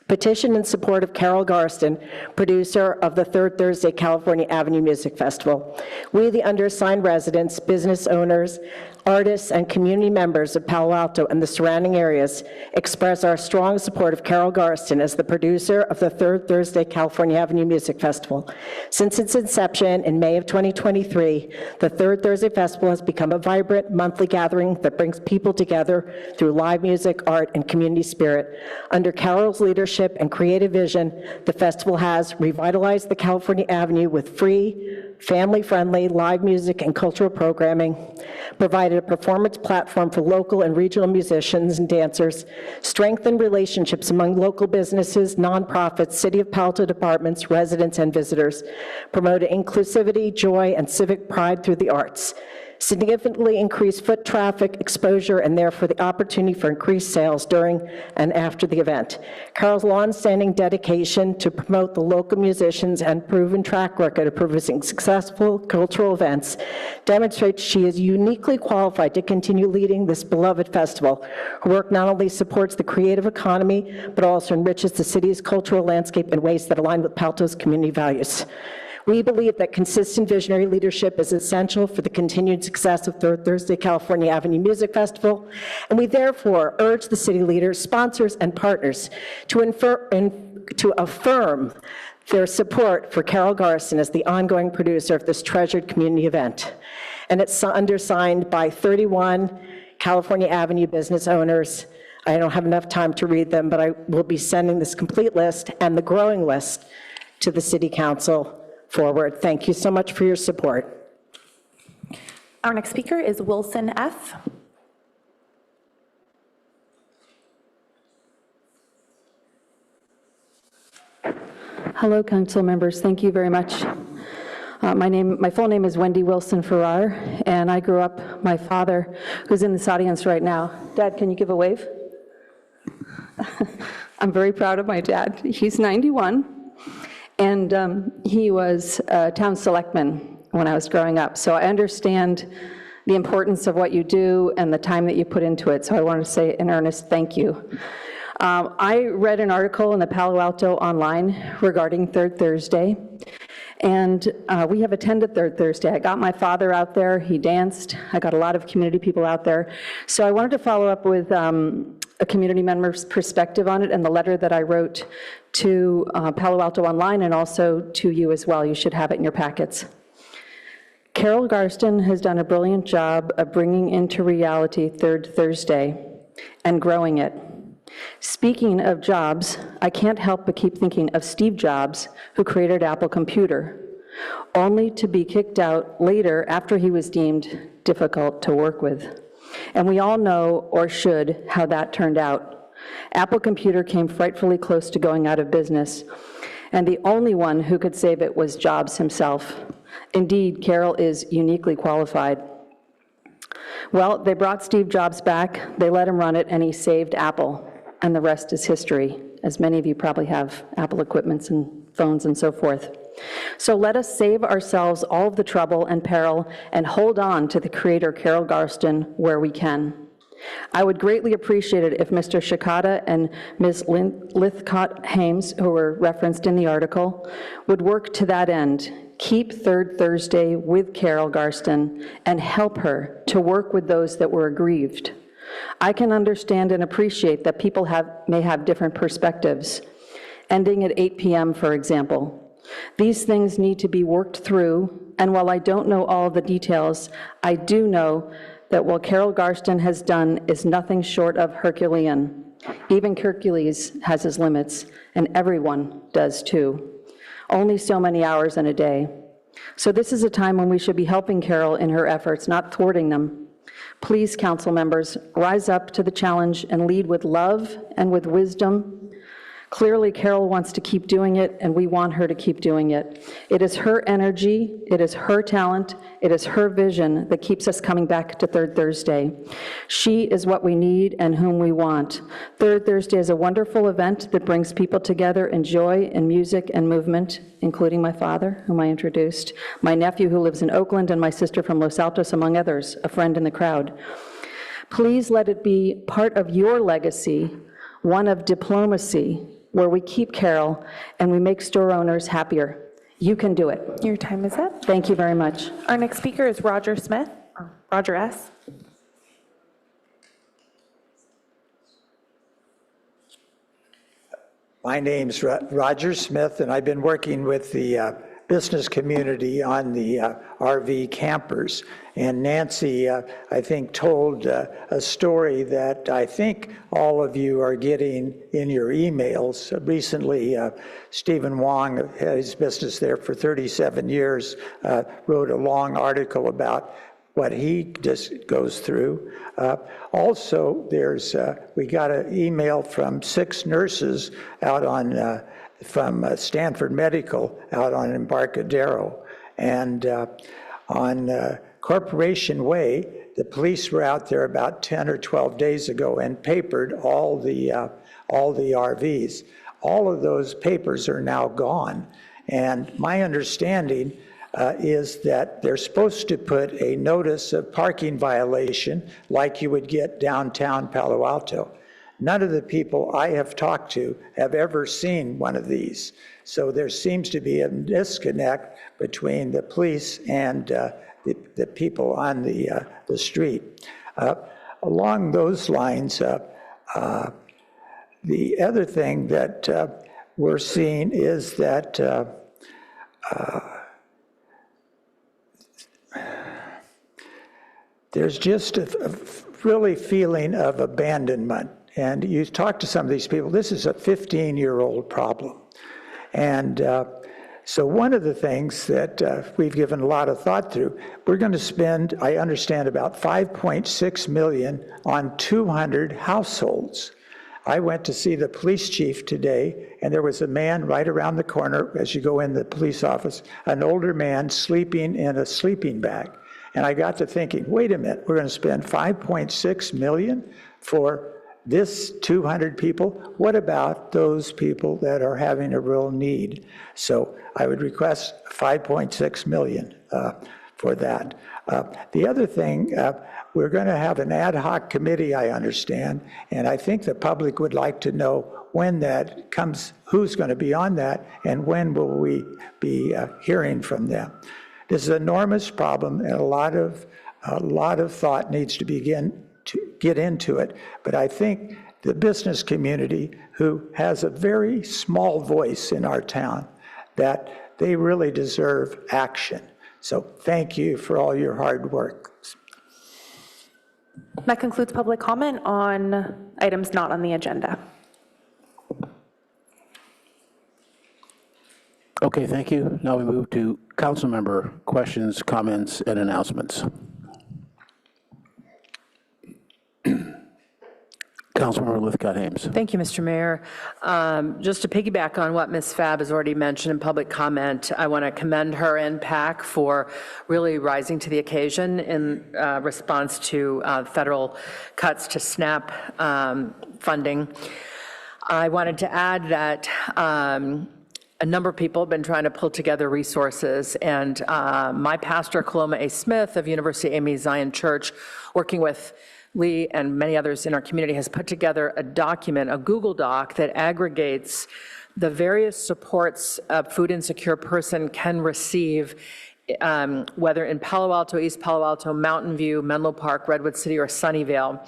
Petition in support of Carol Garston, producer of the Third Thursday California Avenue Music Festival. We, the undersigned residents, business owners, artists, and community members of Palo Alto and the surrounding areas express our strong support of Carol Garston as the producer of the Third Thursday California Avenue Music Festival. Since its inception in May of 2023, the Third Thursday Festival has become a vibrant monthly gathering that brings people together through live music, art, and community spirit. Under Carol's leadership and creative vision, the festival has revitalized the California Avenue with free, family-friendly live music and cultural programming, provided a performance platform for local and regional musicians and dancers, strengthened relationships among local businesses, nonprofits, City of Palo Alto departments, residents, and visitors, promoted inclusivity, joy, and civic pride through the arts, significantly increased foot traffic exposure and therefore the opportunity for increased sales during and after the event. Carol's longstanding dedication to promote the local musicians and proven track record of producing successful cultural events demonstrates she is uniquely qualified to continue leading this beloved festival. Her work not only supports the creative economy, but also enriches the city's cultural landscape in ways that align with Palo Alto's community values. We believe that consistent visionary leadership is essential for the continued success of Third Thursday California Avenue Music Festival, and we therefore urge the city leaders, sponsors, and partners to affirm their support for Carol Garston as the ongoing producer of this treasured community event. And it's undersigned by 31 California Avenue business owners. I don't have enough time to read them, but I will be sending this complete list and the growing list to the City Council forward. Thank you so much for your support. Our next speaker is Wilson F. Hello, council members. Thank you very much. My full name is Wendy Wilson Farrar, and I grew up, my father, who's in this audience right now. Dad, can you give a wave? I'm very proud of my dad. He's 91. And he was a town selectman when I was growing up. So I understand the importance of what you do and the time that you put into it. So I want to say an earnest thank you. I read an article in the Palo Alto Online regarding Third Thursday. And we have attended Third Thursday. I got my father out there. He danced. I got a lot of community people out there. So I wanted to follow up with a community member's perspective on it and the letter that I wrote to Palo Alto Online and also to you as well. You should have it in your packets. Carol Garston has done a brilliant job of bringing into reality Third Thursday and growing it. Speaking of jobs, I can't help but keep thinking of Steve Jobs, who created Apple Computer, only to be kicked out later after he was deemed difficult to work with. And we all know, or should, how that turned out. Apple Computer came frightfully close to going out of business, and the only one who could save it was Jobs himself. Indeed, Carol is uniquely qualified. Well, they brought Steve Jobs back, they let him run it, and he saved Apple. And the rest is history, as many of you probably have Apple equipments and phones and so forth. So let us save ourselves all of the trouble and peril and hold on to the creator, Carol Garston, where we can. I would greatly appreciate it if Mr. Shikata and Ms. Lithcott-Hames, who were referenced in the article, would work to that end. Keep Third Thursday with Carol Garston and help her to work with those that were aggrieved. I can understand and appreciate that people may have different perspectives. Ending at 8 p.m., for example. These things need to be worked through and while I don't know all the details, I do know that what Carol Garston has done is nothing short of Herculean. Even Hercules has his limits, and everyone does too. Only so many hours in a day. So this is a time when we should be helping Carol in her efforts, not thwarting them. Please, council members, rise up to the challenge and lead with love and with wisdom. Clearly, Carol wants to keep doing it, and we want her to keep doing it. It is her energy, it is her talent, it is her vision that keeps us coming back to Third Thursday. She is what we need and whom we want. Third Thursday is a wonderful event that brings people together in joy and music and movement, including my father, whom I introduced, my nephew who lives in Oakland, and my sister from Los Altos, among others, a friend in the crowd. Please let it be part of your legacy, one of diplomacy, where we keep Carol and we make store owners happier. You can do it. Your time is up. Thank you very much. Our next speaker is Roger Smith, or Roger S. My name's Roger Smith, and I've been working with the business community on the RV campers. And Nancy, I think, told a story that I think all of you are getting in your emails. Recently, Stephen Wong had his business there for 37 years, wrote a long article about what he just goes through. Also, we got an email from 6 nurses out on from Stanford Medical out on Embarcadero, and on Corporation Way, the police were out there about 10 or 12 days ago and papered all the RVs. All of those papers are now gone, and my understanding is that they're supposed to put a notice of parking violation like you would get downtown Palo Alto. None of the people I have talked to have ever seen one of these. So there seems to be a disconnect between the police and the people on the street. Along those lines, the other thing that we're seeing is that there's just a really feeling of abandonment. And you talk to some of these people, this is a 15-year-old problem. And so one of the things that we've given a lot of thought through, we're going to spend, I understand, about $5.6 million on 200 households. I went to see the police chief today, and there was a man right around the corner as you go in the police office, an older man sleeping in a sleeping bag. And I got to thinking, wait a minute, we're going to spend $5.6 million for this 200 people? What about those people that are having a real need? So I would request $5.6 million for that. The other thing, we're going to have an ad hoc committee, I understand, and I think the public would like to know when that comes, who's going to be on that, and when will we be hearing from them. This is an enormous problem, and a lot of thought needs to begin to get into it. But I think the business community, who has a very small voice in our town, that they really deserve action. So thank you for all your hard work. That concludes public comment on items not on the agenda. Okay, thank you. Now we move to council member questions, comments, and announcements. Councilmember Lithcott-Ames. Thank you, Mr. Mayor. Just to piggyback on what Ms. Fab has already mentioned in public comment, I want to commend her and PAC for really rising to the occasion in response to federal cuts to SNAP funding. I wanted to add that a number of people have been trying to pull together resources, and my pastor, Coloma A. Smith of University Amy Zion Church, working with Lee and many others in our community, has put together a document, a Google Doc, that aggregates the various supports a food insecure person can receive, whether in Palo Alto, East Palo Alto, Mountain View, Menlo Park, Redwood City, or Sunnyvale.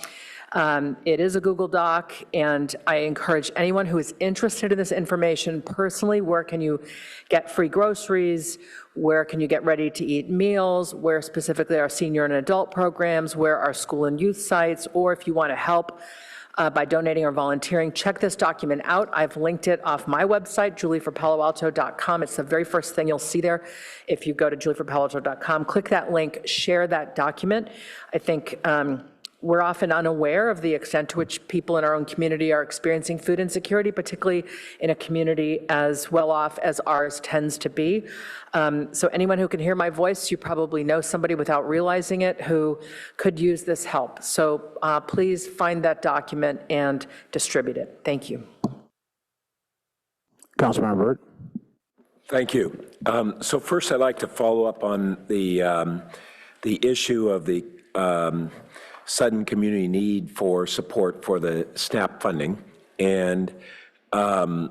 It is a Google Doc, and I encourage anyone who is interested in this information personally, where can you get free groceries, where can you get ready-to-eat meals, where specifically are senior and adult programs, where are school and youth sites, or if you want to help by donating or volunteering, check this document out. I've linked it off my website, julieforpaloalto.com. It's the very first thing you'll see there. If you go to julieforpaloalto.com, click that link, share that document. I think we're often unaware of the extent to which people in our own community are experiencing food insecurity, particularly in a community as well off as ours tends to be. So anyone who can hear my voice, you probably know somebody without realizing it who could use this help. So please find that document and distribute it. Thank you. Councilmember Burt. Thank you. So first, I'd like to follow up on the issue of the sudden community need for support for the SNAP funding. And I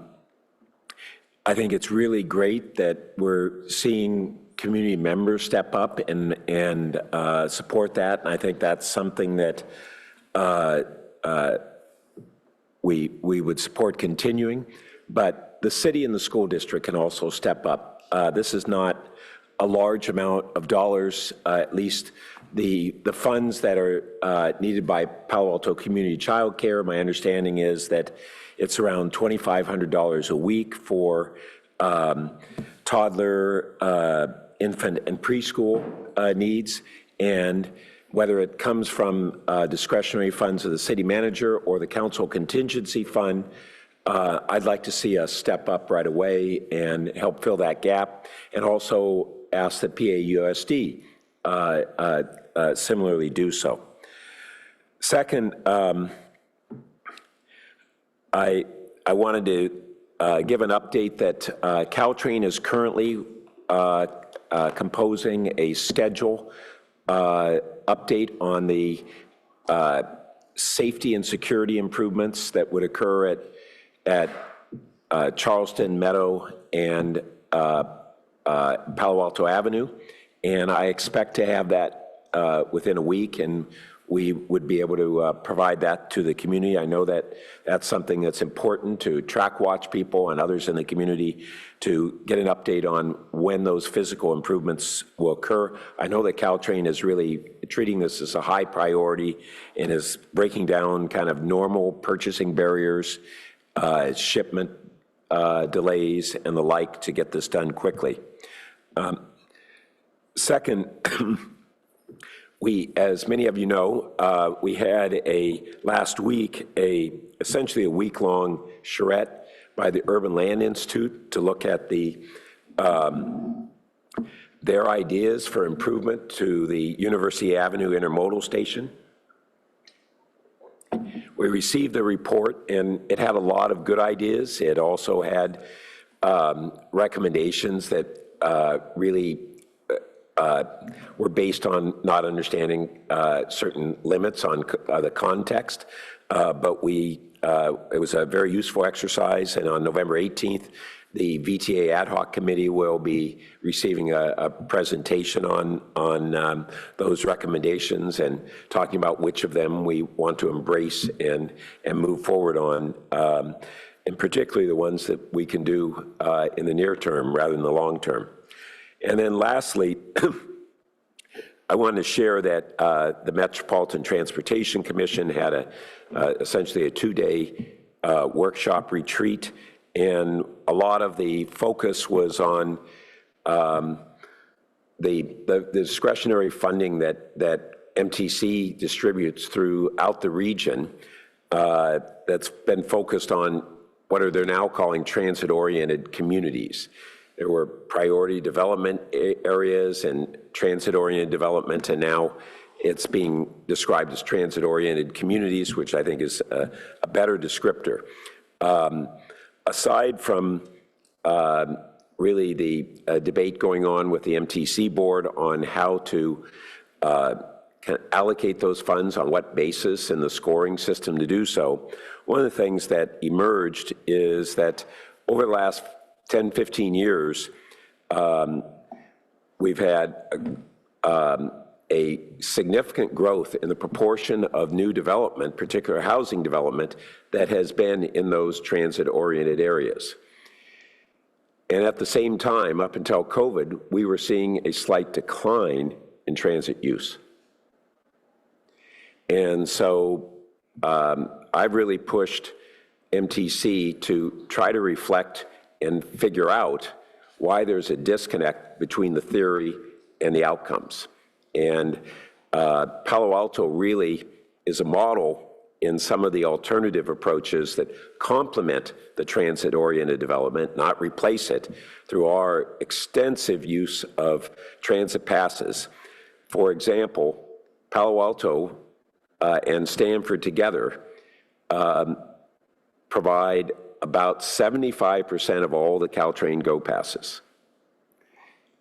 think it's really great that we're seeing community members step up and support that. And I think that's something that we would support continuing. But the city and the school district can also step up. This is not a large amount of dollars, at least the funds that are needed by Palo Alto Community Child Care. My understanding is that it's around $2,500 a week for toddler, infant, and preschool needs. And whether it comes from discretionary funds of the city manager or the council contingency fund, I'd like to see us step up right away and help fill that gap, and also ask that PAUSD similarly do so. Second, I wanted to give an update that Caltrain is currently composing a schedule update on the safety and security improvements that would occur at Charleston, Meadow, and Palo Alto Avenue. And I expect to have that within a week, and we would be able to provide that to the community. I know that that's something that's important to track watch people and others in the community to get an update on when those physical improvements will occur. I know that Caltrain is really treating this as a high priority and is breaking down kind of normal purchasing barriers, shipment delays and the like to get this done quickly. Second, as many of you know, we had last week essentially a week-long charrette by the Urban Land Institute to look at their ideas for improvement to the University Avenue Intermodal Station. We received the report, and it had a lot of good ideas. It also had recommendations that really were based on not understanding certain limits on the context, but it was a very useful exercise, and on November 18th, the VTA Ad Hoc Committee will be receiving a presentation on those recommendations and talking about which of them we want to embrace and move forward on, and particularly the ones that we can do in the near term rather than the long term. And then lastly, I wanted to share that the Metropolitan Transportation Commission had essentially a two-day workshop retreat, and a lot of the focus was on the discretionary funding that MTC distributes throughout the region that's been focused on what they're now calling transit-oriented communities. There were priority development areas and transit-oriented development, and now it's being described as transit-oriented communities, which I think is a better descriptor. Aside from really the debate going on with the MTC board on how to allocate those funds, on what basis, and the scoring system to do so, one of the things that emerged is that over the last 10, 15 years, we've had a significant growth in the proportion of new development, particular housing development, that has been in those transit-oriented areas. And at the same time, up until COVID, we were seeing a slight decline in transit use. And so I've really pushed MTC to try to reflect and figure out why there's a disconnect between the theory and the outcomes. And Palo Alto really is a model in some of the alternative approaches that complement the transit-oriented development, not replace it, through our extensive use of transit passes. For example, Palo Alto and Stanford together provide about 75% of all the Caltrain Go passes.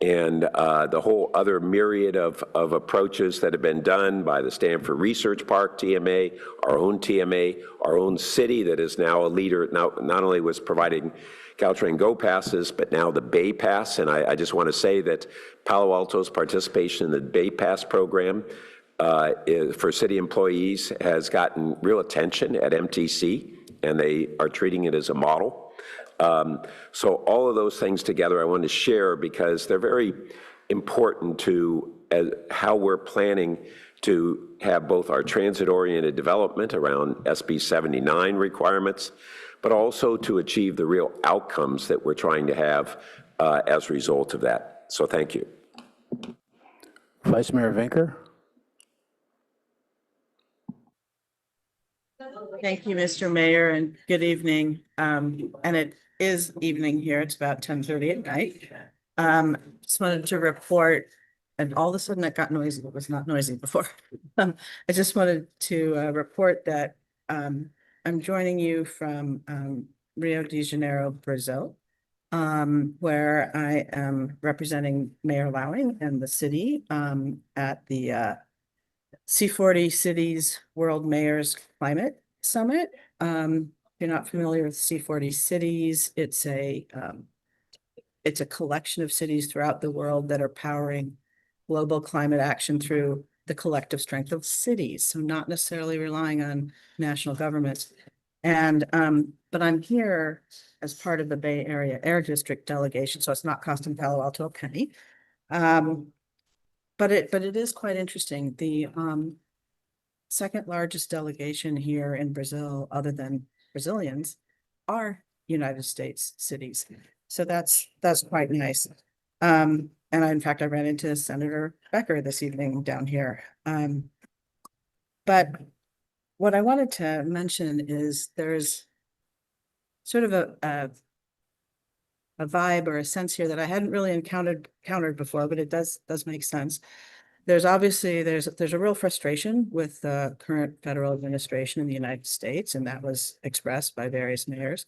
And the whole other myriad of approaches that have been done by the Stanford Research Park TMA, our own city that is now a leader, not only was providing Caltrain Go passes, but now the Bay Pass. And I just want to say that Palo Alto's participation in the Bay Pass program for city employees has gotten real attention at MTC, and they are treating it as a model. So all of those things together I want to share because they're very important to how we're planning to have both our transit-oriented development around SB 79 requirements, but also to achieve the real outcomes that we're trying to have as a result of that. So thank you. Vice Mayor Vinker. Thank you, Mr. Mayor, and good evening. And it is evening here. It's about 10:30 at night. Just wanted to report, and all of a sudden it got noisy. It was not noisy before. I just wanted to report that I'm joining you from Rio de Janeiro, Brazil, where I am representing Mayor Lowing and the city at the C40 Cities World Mayors Climate Summit. If you're not familiar with C40 Cities, it's a collection of cities throughout the world that are powering global climate action through the collective strength of cities. So not necessarily relying on national governments. And but I'm here as part of the Bay Area Air District delegation, so it's not costing Palo Alto a penny. But it is quite interesting. The second largest delegation here in Brazil, other than Brazilians, are United States cities. So that's quite nice. And in fact, I ran into Senator Becker this evening down here. But what I wanted to mention is there's sort of a vibe or a sense here that I hadn't really encountered before, but it does make sense. There's obviously, there's a real frustration with the current federal administration in the United States, and that was expressed by various mayors.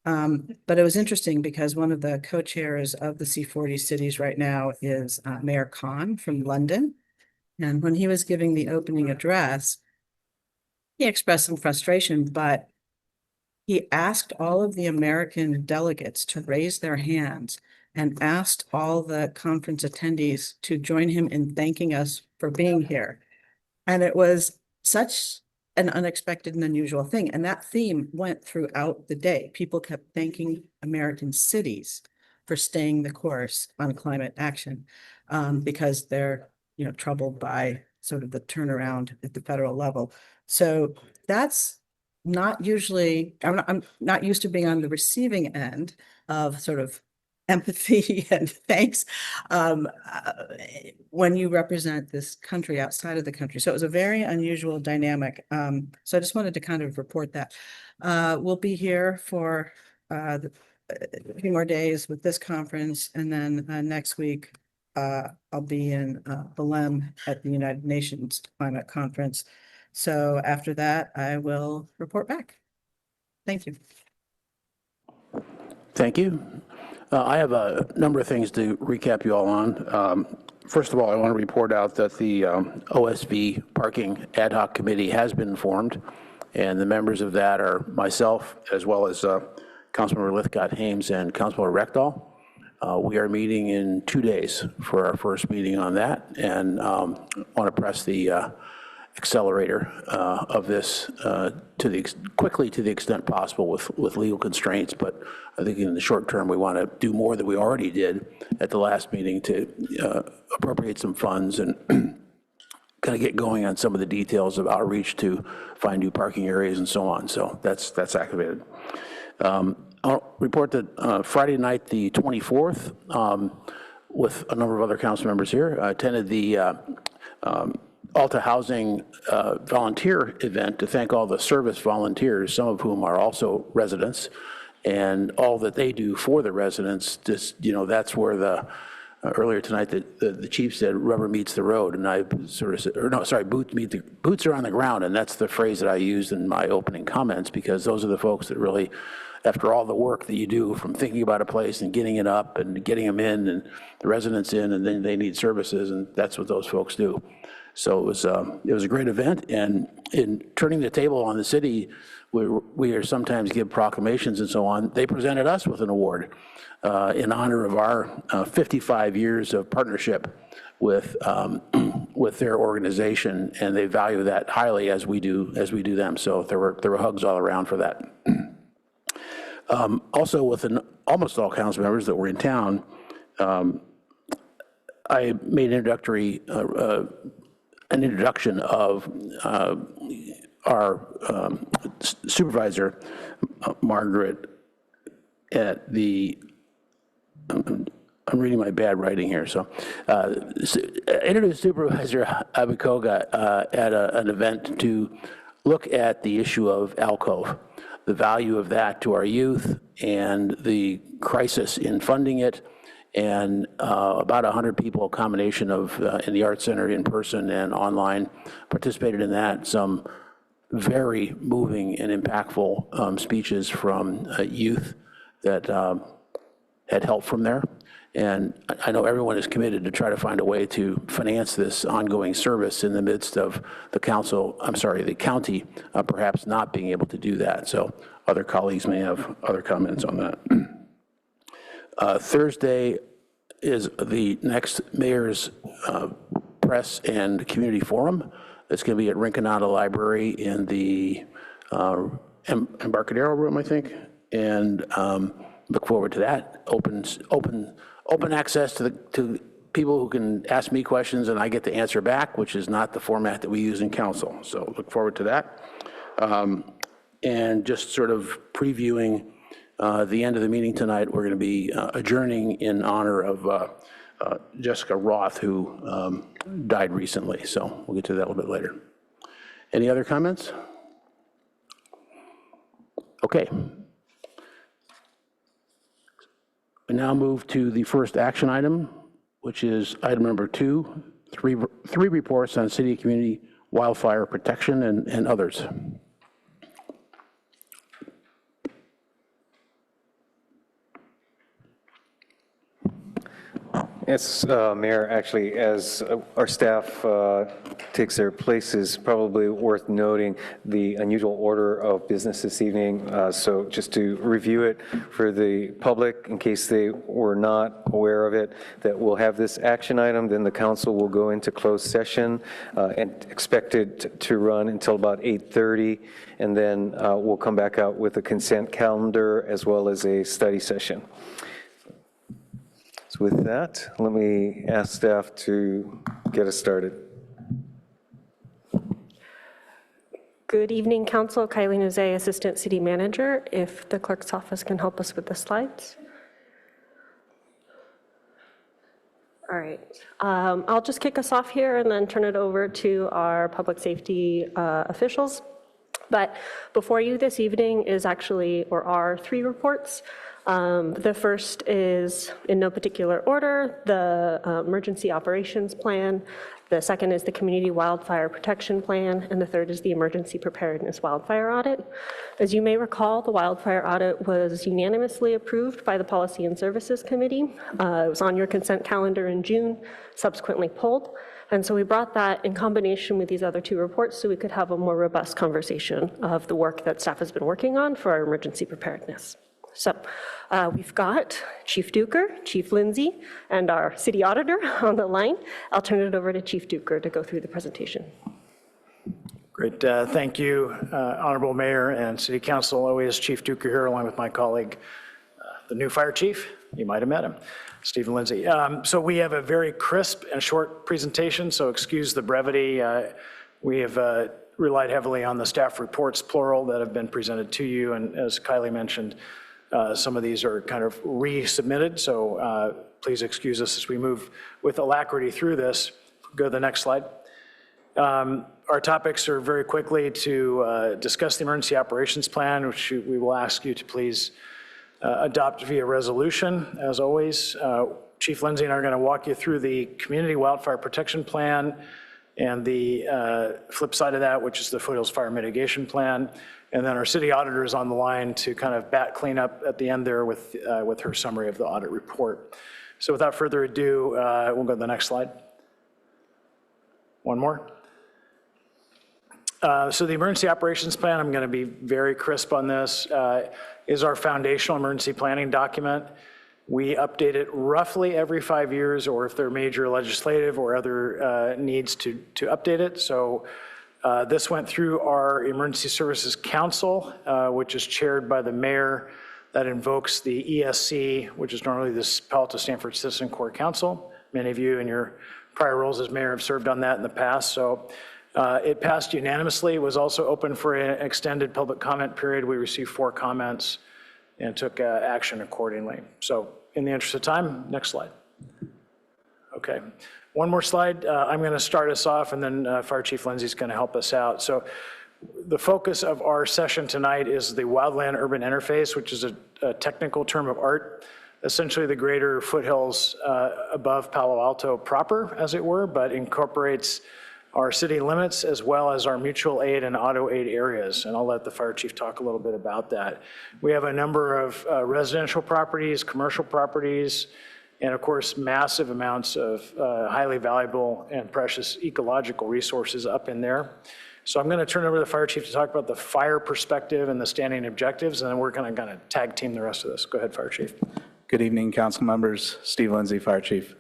But it was interesting because one of the co-chairs of the C40 cities right now is Mayor Khan from London. And when he was giving the opening address, he expressed some frustration, but he asked all of the American delegates to raise their hands and asked all the conference attendees to join him in thanking us for being here. And it was such an unexpected and unusual thing. And that theme went throughout the day. People kept thanking American cities for staying the course on climate action because they're, troubled by sort of the turnaround at the federal level. So that's not usually, I'm not used to being on the receiving end of sort of empathy and thanks when you represent this country outside of the country. So it was a very unusual dynamic. So I just wanted to kind of report that. We'll be here for a few more days with this conference, and then next week I'll be in Belém at the United Nations Climate Conference. So after that, I will report back. Thank you. Thank you. I have a number of things to recap you all on. First of all, I want to report out that the OSV Parking Ad Hoc Committee has been formed, and the members of that are myself, as well as Councilmember Lithgott-Hames and Councilmember Rectal. We are meeting in 2 days for our first meeting on that, and want to press the accelerator of this quickly to the extent possible with legal constraints. But I think in the short term, we want to do more than we already did at the last meeting to appropriate some funds and kind of get going on some of the details of outreach to find new parking areas and so on. So that's activated. I'll report that Friday night, the 24th, with a number of other council members here, I attended the Alta Housing volunteer event to thank all the service volunteers, some of whom are also residents, and all that they do for the residents. Just, that's where the earlier tonight the chief said rubber meets the road, and I sort of said, or no, sorry, boots are on the ground, and that's the phrase that I used in my opening comments, because those are the folks that really, after all the work that you do from thinking about a place and getting it up and getting them in and the residents in, and then they need services, and that's what those folks do. So it was a great event, and in turning the table on the city, we are sometimes give proclamations and so on. They presented us with an award in honor of our 55 years of partnership with their organization, and they value that highly as we do them. So there were hugs all around for that. Also, with almost all council members that were in town, I made an introduction of our supervisor, Margaret, at the, I'm reading my bad writing here, so, introduced Supervisor Abikoga at an event to look at the issue of alcove, the value of that to our youth, and the crisis in funding it, and about 100 people, a combination of in the Art Center in person and online, participated in that. Some very moving and impactful speeches from youth that had help from there. And I know everyone is committed to try to find a way to finance this ongoing service in the midst of the county perhaps not being able to do that. So other colleagues may have other comments on that. Thursday is the next mayor's press and community forum. It's going to be at Rinconada Library in the Embarcadero room, I think, and look forward to that. Open access to people who can ask me questions and I get to answer back, which is not the format that we use in council. So look forward to that. And just sort of previewing the end of the meeting tonight, we're going to be adjourning in honor of Jessica Roth, who died recently. So we'll get to that a little bit later. Any other comments? Okay. We now move to the first action item, which is item number 2, three reports on city and community wildfire protection and others. Yes, Mayor, actually, as our staff takes their places, probably worth noting the unusual order of business this evening. So just to review it for the public, in case they were not aware of it, that we'll have this action item, then the council will go into closed session and expected to run until about 8:30, and then we'll come back out with a consent calendar as well as a study session. So with that, let me ask staff to get us started. Good evening, Council. Kylie Nuzay, Assistant City Manager. If the clerk's office can help us with the slides. All right. I'll just kick us off here and then turn it over to our public safety officials. But before you this evening is actually, or are 3 reports. The first is, in no particular order, the emergency operations plan. The second is the community wildfire protection plan, and the third is the emergency preparedness wildfire audit. As you may recall, the wildfire audit was unanimously approved by the Policy and Services Committee. It was on your consent calendar in June, subsequently pulled. And so we brought that in combination with these other 2 reports so we could have a more robust conversation of the work that staff has been working on for our emergency preparedness. So we've got Chief Duker, Chief Lindsay, and our city auditor on the line. I'll turn it over to Chief Duker to go through the presentation. Great. Thank you, Honorable Mayor and City Council. Always Chief Duker here, along with my colleague, the new fire chief. You might have met him, Stephen Lindsay. So we have a very crisp and short presentation, so excuse the brevity. We have relied heavily on the staff reports, plural, that have been presented to you. And as Kylie mentioned, some of these are kind of resubmitted. So please excuse us as we move with alacrity through this. Go to the next slide. Our topics are very quickly to discuss the emergency operations plan, which we will ask you to please adopt via resolution. As always, Chief Lindsay and I are going to walk you through the community wildfire protection plan and the flip side of that, which is the Foothills Fire Mitigation Plan. And then our city auditor is on the line to kind of bat clean up at the end there with her summary of the audit report. So without further ado, we'll go to the next slide. One more. So the emergency operations plan, I'm going to be very crisp on this, is our foundational emergency planning document. We update it roughly every 5 years, or if there are major legislative or other needs to update it. So this went through our Emergency Services Council, which is chaired by the mayor. That invokes the ESC, which is normally the Palo Alto Stanford Citizen Corps Council. Many of you in your prior roles as mayor have served on that in the past. So it passed unanimously. It was also open for an extended public comment period. We received 4 comments and took action accordingly. So in the interest of time, next slide. Okay, one more slide. I'm going to start us off, and then Fire Chief Lindsay is going to help us out. So the focus of our session tonight is the wildland-urban interface, which is a technical term of art, essentially the greater foothills above Palo Alto proper, as it were, but incorporates our city limits as well as our mutual aid and auto aid areas. And I'll let the fire chief talk a little bit about that. We have a number of residential properties, commercial properties, and of course, massive amounts of highly valuable and precious ecological resources up in there. So I'm going to turn over to the fire chief to talk about the fire perspective and the standing objectives, and then we're going to kind of tag team the rest of this. Go ahead, fire chief. Good evening, council members. Steve Lindsay, fire chief.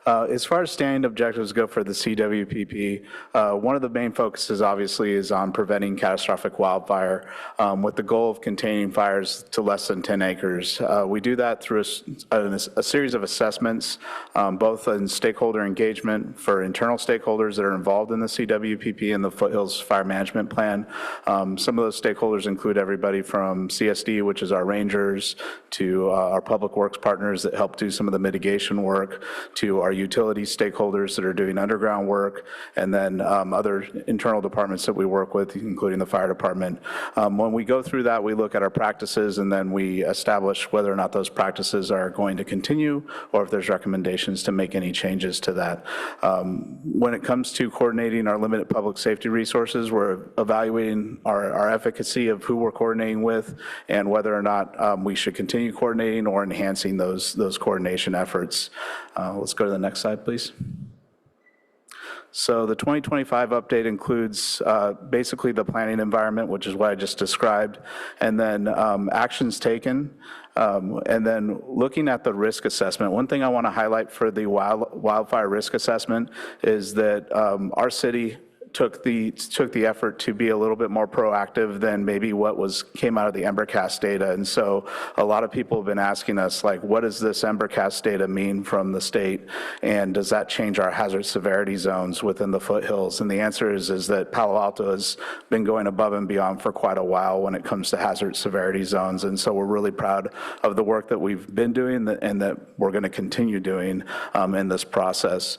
As far as standing objectives go for the CWPP, one of the main focuses obviously is on preventing catastrophic wildfire with the goal of containing fires to less than 10 acres. We do that through a series of assessments, both in stakeholder engagement for internal stakeholders that are involved in the CWPP and the Foothills Fire Management Plan. Some of those stakeholders include everybody from CSD, which is our rangers, to our public works partners that help do some of the mitigation work, to our utility stakeholders that are doing underground work, and then other internal departments that we work with, including the fire department. When we go through that, we look at our practices, and then we establish whether or not those practices are going to continue, or if there's recommendations to make any changes to that. When it comes to coordinating our limited public safety resources, we're evaluating our efficacy of who we're coordinating with, and whether or not we should continue coordinating or enhancing those coordination efforts. Let's go to the next slide, please. So the 2025 update includes basically the planning environment, which is what I just described, and then actions taken, and then looking at the risk assessment. One thing I want to highlight for the wildfire risk assessment is that our city took the effort to be a little bit more proactive than maybe what came out of the Embercast data. And so a lot of people have been asking us, like, what does this Embercast data mean from the state? And does that change our hazard severity zones within the foothills? And the answer is that Palo Alto has been going above and beyond for quite a while when it comes to hazard severity zones. And so we're really proud of the work that we've been doing and that we're going to continue doing in this process.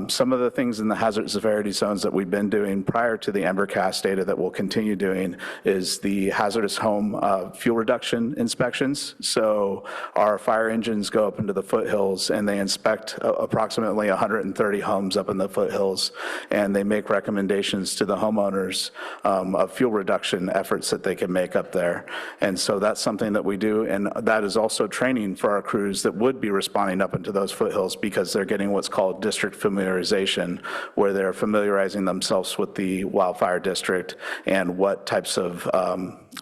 Some of the things in the hazard severity zones that we've been doing prior to the Embercast data that we'll continue doing is the hazardous home fuel reduction inspections. So our fire engines go up into the foothills and they inspect approximately 130 homes up in the foothills, and they make recommendations to the homeowners of fuel reduction efforts that they can make up there. And so that's something that we do, and that is also training for our crews that would be responding up into those foothills, because they're getting what's called district familiarization, where they're familiarizing themselves themselves with the wildfire district and what types of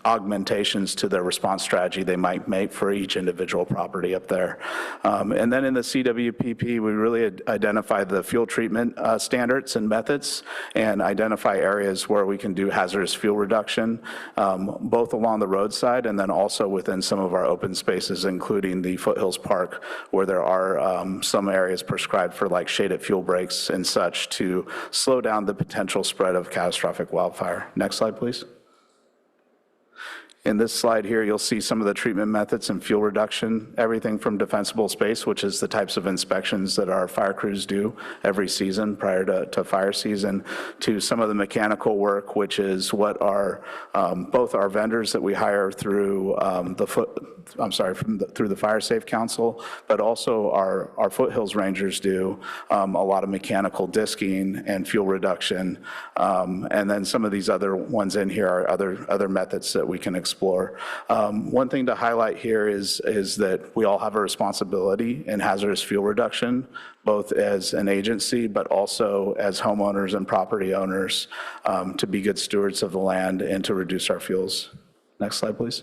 augmentations to their response strategy they might make for each individual property up there. And then in the CWPP, we really identify the fuel treatment standards and methods and identify areas where we can do hazardous fuel reduction, both along the roadside and then also within some of our open spaces, including the Foothills Park, where there are some areas prescribed for like shaded fuel breaks and such to slow down the potential spread of catastrophic wildfire. Next slide, please. In this slide here, you'll see some of the treatment methods and fuel reduction, everything from defensible space, which is the types of inspections that our fire crews do every season prior to fire season, to some of the mechanical work, which is what our both our vendors that we hire through through the Fire Safe Council, but also our Foothills Rangers do a lot of mechanical disking and fuel reduction, and then some of these other ones in here are other methods that we can explore. One thing to highlight here is that we all have a responsibility in hazardous fuel reduction, both as an agency, but also as homeowners and property owners, to be good stewards of the land and to reduce our fuels. Next slide, please.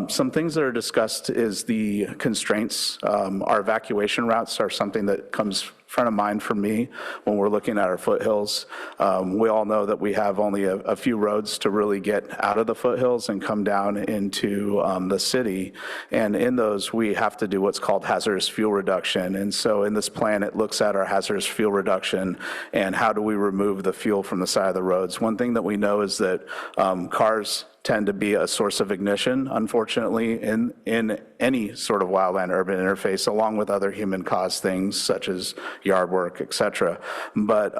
Some things that are discussed is the constraints. Our evacuation routes are something that comes front of mind for me when we're looking at our foothills. We all know that we have only a few roads to really get out of the foothills and come down into the city. And in those, we have to do what's called hazardous fuel reduction. And so in this plan, it looks at our hazardous fuel reduction and how do we remove the fuel from the side of the roads. One thing that we know is that cars tend to be a source of ignition, unfortunately, in any sort of wildland-urban interface, along with other human-caused things such as yard work, et cetera. But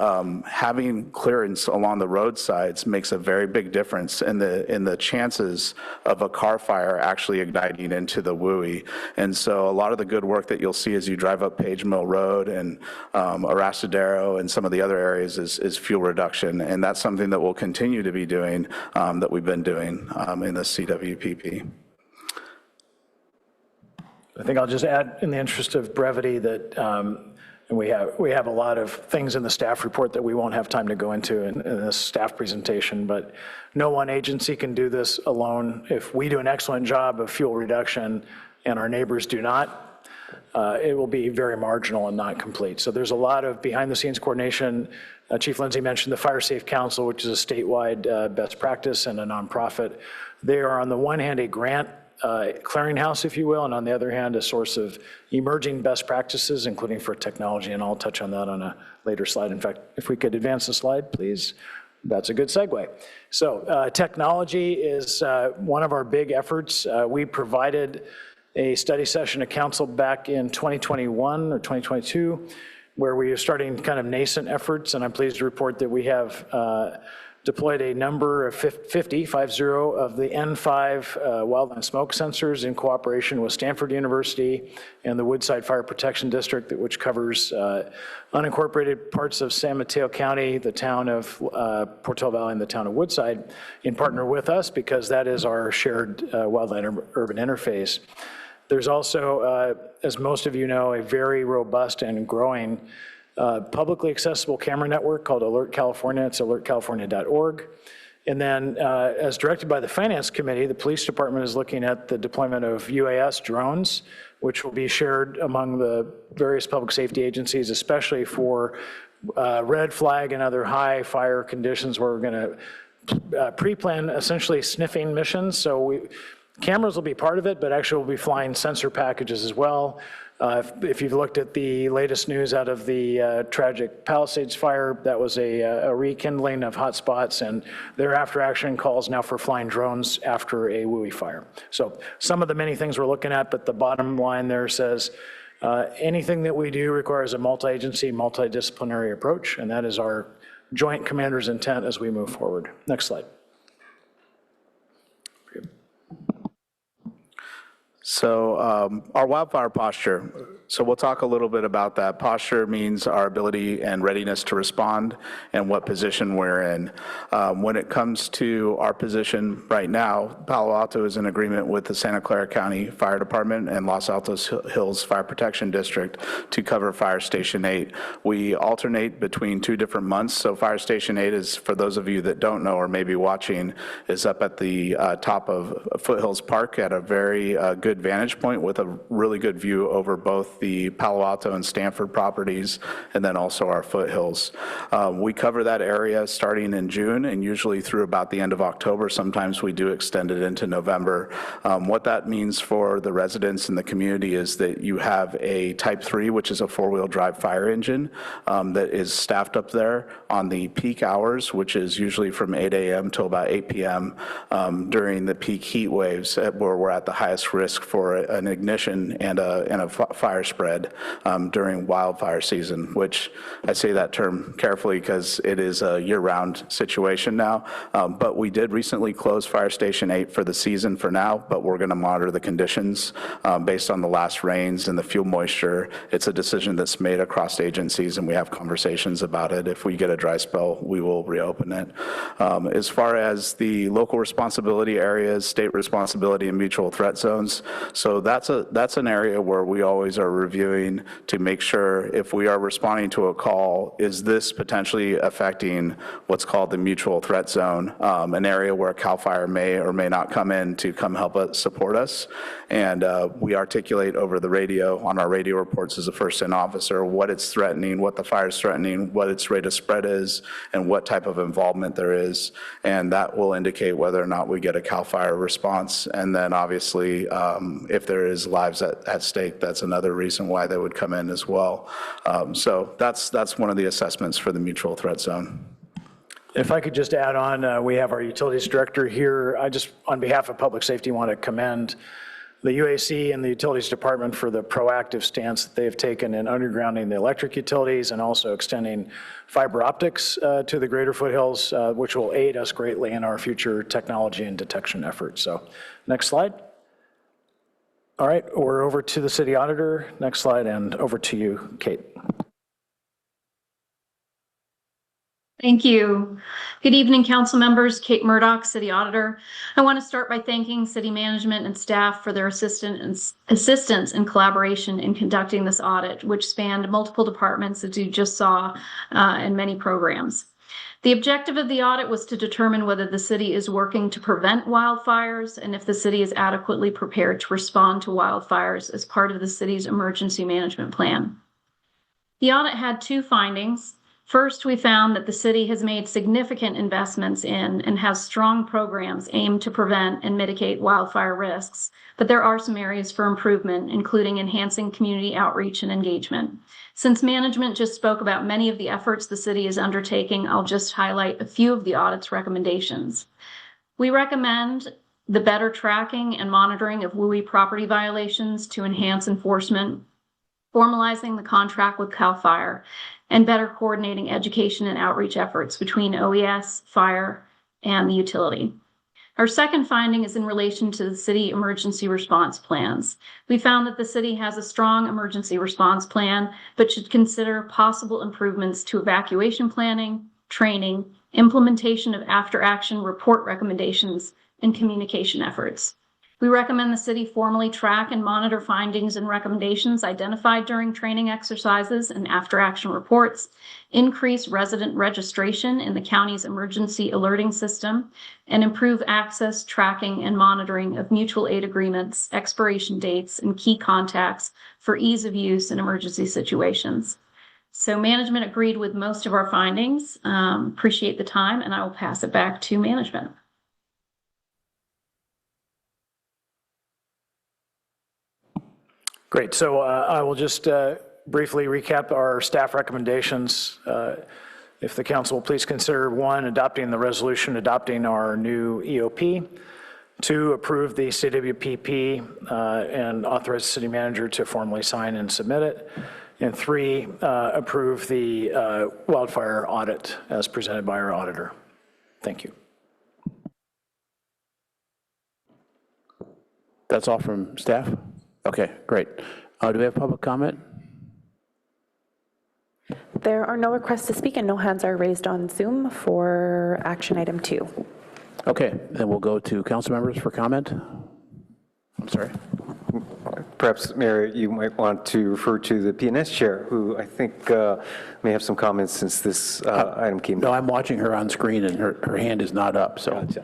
having clearance along the roadsides makes a very big difference in the chances of a car fire actually igniting into the WUI. And so a lot of the good work that you'll see as you drive up Page Mill Road and Arrastadero and some of the other areas is fuel reduction. And that's something that we'll continue to be doing, that we've been doing in the CWPP. I think I'll just add, in the interest of brevity, that and we have a lot of things in the staff report that we won't have time to go into in this staff presentation, but no one agency can do this alone. If we do an excellent job of fuel reduction and our neighbors do not, it will be very marginal and not complete. So there's a lot of behind-the-scenes coordination. Chief Lindsay mentioned the Fire Safe Council, which is a statewide best practice and a nonprofit. They are, on the one hand, a grant clearinghouse, if you will, and on the other hand, a source of emerging best practices, including for technology, and I'll touch on that on a later slide. In fact, if we could advance the slide, please. That's a good segue. So technology is one of our big efforts. We provided a study session to council back in 2021 or 2022, where we are starting kind of nascent efforts, and I'm pleased to report that we have deployed a number of 50 of the N5 wildland smoke sensors in cooperation with Stanford University and the Woodside Fire Protection District, which covers unincorporated parts of San Mateo County, the town of Portola Valley, and the town of Woodside, in partner with us because that is our shared wildland urban interface. There's also, as most of you know, a very robust and growing publicly accessible camera network called Alert California. It's alertcalifornia.org. And then, as directed by the Finance Committee, the police department is looking at the deployment of UAS drones, which will be shared among the various public safety agencies, especially for red flag and other high fire conditions where we're going to pre-plan essentially sniffing missions. So cameras will be part of it, but actually we'll be flying sensor packages as well. If you've looked at the latest news out of the tragic Palisades fire, that was a rekindling of hotspots, and their after action calls now for flying drones after a WUI fire. So some of the many things we're looking at, but the bottom line there says anything that we do requires a multi-agency, multidisciplinary approach, and that is our joint commander's intent as we move forward. Next slide. So our wildfire posture, so we'll talk a little bit about that. Posture means our ability and readiness to respond and what position we're in. When it comes to our position right now, Palo Alto is in agreement with the Santa Clara County Fire Department and Los Altos Hills Fire Protection District to cover Fire Station 8. We alternate between 2 different months. So Fire Station 8 is, for those of you that don't know or maybe watching, is up at the top of Foothills Park at a very good vantage point with a really good view over both the Palo Alto and Stanford properties and then also our foothills. We cover that area starting in June and usually through about the end of October. Sometimes we do extend it into November. What that means for the residents in the community is that you have a Type 3, which is a 4-wheel drive fire engine that is staffed up there on the peak hours, which is usually from 8 a.m. till about 8 p.m. During the peak heat waves where we're at the highest risk for an ignition and a fire spread during wildfire season, which I say that term carefully because it is a year-round situation now. But we did recently close Fire Station 8 for the season for now, but we're going to monitor the conditions based on the last rains and the fuel moisture. It's a decision that's made across agencies, and we have conversations about it. If we get a dry spell, we will reopen it. As far as the local responsibility areas, state responsibility, and mutual threat zones, so that's an area where we always are reviewing to make sure if we are responding to a call, is this potentially affecting what's called the mutual threat zone, an area where CAL FIRE may or may not come in to come help us, support us. And we articulate over the radio, on our radio reports as a first-in officer, what it's threatening, what the fire is threatening, what its rate of spread is, and what type of involvement there is. And that will indicate whether or not we get a CAL FIRE response. And then obviously, if there is lives at stake, that's another reason why they would come in as well. So that's one of the assessments for the mutual threat zone. If I could just add on, we have our utilities director here. I just, on behalf of public safety, want to commend the UAC and the utilities department for the proactive stance that they've taken in undergrounding the electric utilities and also extending fiber optics to the greater foothills, which will aid us greatly in our future technology and detection efforts. So next slide. All right, we're over to the city auditor. Next slide, and over to you, Kate. Thank you. Good evening, council members. Kate Murdoch, City Auditor. I want to start by thanking city management and staff for their assistance and collaboration in conducting this audit, which spanned multiple departments, as you just saw, and many programs. The objective of the audit was to determine whether the city is working to prevent wildfires and if the city is adequately prepared to respond to wildfires as part of the city's emergency management plan. The audit had 2 findings. First, we found that the city has made significant investments in and has strong programs aimed to prevent and mitigate wildfire risks, but there are some areas for improvement, including enhancing community outreach and engagement. Since management just spoke about many of the efforts the city is undertaking, I'll just highlight a few of the audit's recommendations. We recommend the better tracking and monitoring of WUI property violations to enhance enforcement, formalizing the contract with CAL FIRE, and better coordinating education and outreach efforts between OES, fire, and the utility. Our second finding is in relation to the city emergency response plans. We found that the city has a strong emergency response plan, but should consider possible improvements to evacuation planning, training, implementation of after-action report recommendations, and communication efforts. We recommend the city formally track and monitor findings and recommendations identified during training exercises and after-action reports, increase resident registration in the county's emergency alerting system, and improve access, tracking, and monitoring of mutual aid agreements, expiration dates, and key contacts for ease of use in emergency situations. So management agreed with most of our findings. Appreciate the time, and I will pass it back to management. Great, so I will just briefly recap our staff recommendations. If the council will please consider 1, adopting the resolution adopting our new EOP, 2, approve the CWPP and authorize the city manager to formally sign and submit it, and 3, approve the wildfire audit as presented by our auditor. Thank you. That's all from staff? Okay, great. Do we have public comment? There are no requests to speak and no hands are raised on Zoom for action item 2. Okay, then we'll go to council members for comment. I'm sorry. Perhaps, Mayor, you might want to refer to the PNS chair, who I think may have some comments since this item came. No, I'm watching her on screen and her hand is not up, so. Gotcha.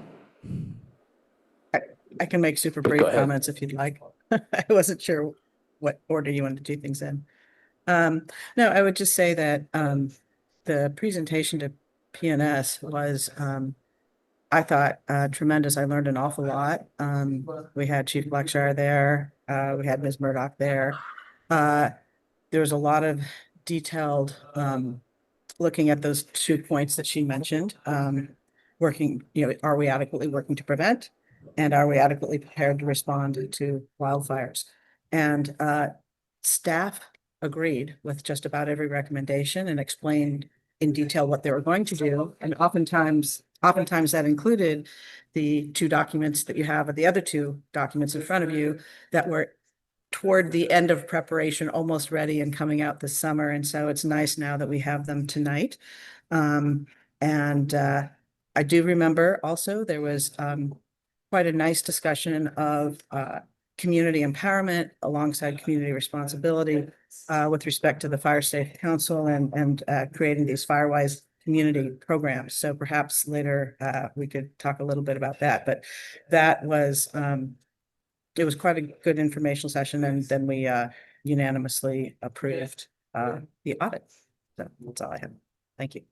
I can make super brief comments if you'd like. I wasn't sure what order you wanted to do things in. No, I would just say that the presentation to PNS was, I thought, tremendous. I learned an awful lot. We had Chief Blackshire there. We had Ms. Murdoch there. There was a lot of detailed looking at those 2 points that she mentioned. Working, are we adequately working to prevent? And are we adequately prepared to respond to wildfires? And staff agreed with just about every recommendation and explained in detail what they were going to do. And oftentimes that included the 2 documents that you have, or the other 2 documents in front of you that were toward the end of preparation, almost ready and coming out this summer. And so it's nice now that we have them tonight. I do remember also there was quite a nice discussion of community empowerment alongside community responsibility with respect to the Fire Safe Council and creating these FireWise community programs. So perhaps later we could talk a little bit about that. But that was, it was quite a good informational session, and then we unanimously approved the audit. So that's all I have. Thank you.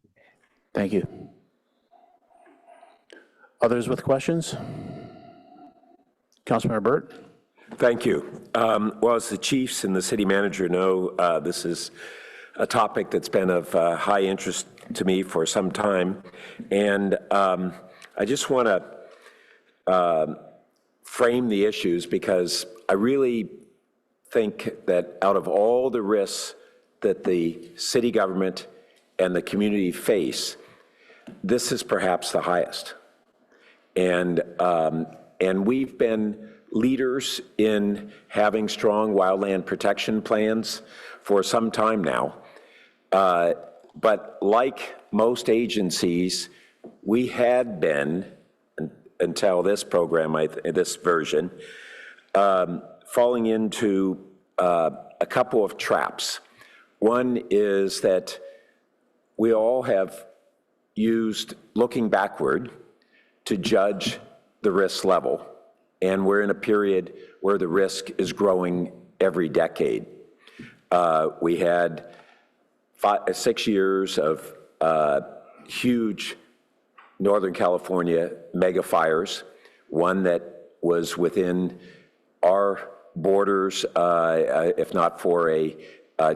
Thank you. Others with questions? Councilmember Burt? Thank you. Well, as the chiefs and the city manager know, this is a topic that's been of high interest to me for some time. And I just want to frame the issues because I really think that out of all the risks that the city government and the community face, this is perhaps the highest. And we've been leaders in having strong wildland protection plans for some time now. But like most agencies, we had been, until this program, this version, falling into a couple of traps. One is that we all have used looking backward to judge the risk level. And we're in a period where the risk is growing every decade. We had 6 years of huge Northern California mega fires, one that was within our borders, if not for a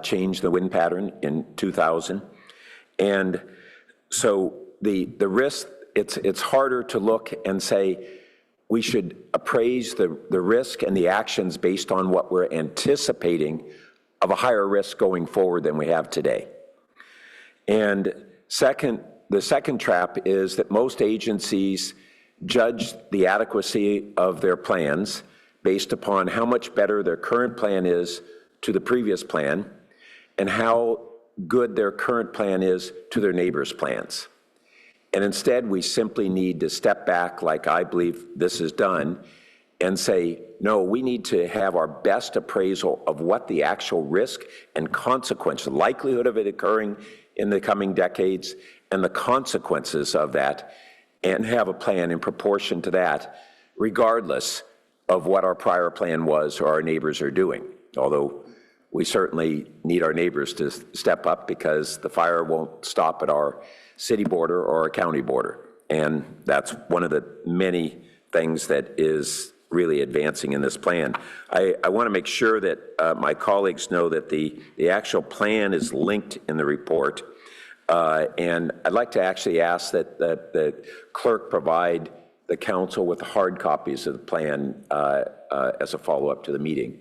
change in the wind pattern in 2000. And so the risk, it's harder to look and say, we should appraise the risk and the actions based on what we're anticipating of a higher risk going forward than we have today. And the second trap is that most agencies judge the adequacy of their plans based upon how much better their current plan is to the previous plan and how good their current plan is to their neighbors' plans. And instead, we simply need to step back, like I believe this is done, and say, no, we need to have our best appraisal of what the actual risk and consequence, the likelihood of it occurring in the coming decades, and the consequences of that, and have a plan in proportion to that, regardless of what our prior plan was or our neighbors are doing. Although we certainly need our neighbors to step up because the fire won't stop at our city border or a county border. And that's one of the many things that is really advancing in this plan. I want to make sure that my colleagues know that the actual plan is linked in the report. And I'd like to actually ask that the clerk provide the council with hard copies of the plan as a follow-up to the meeting,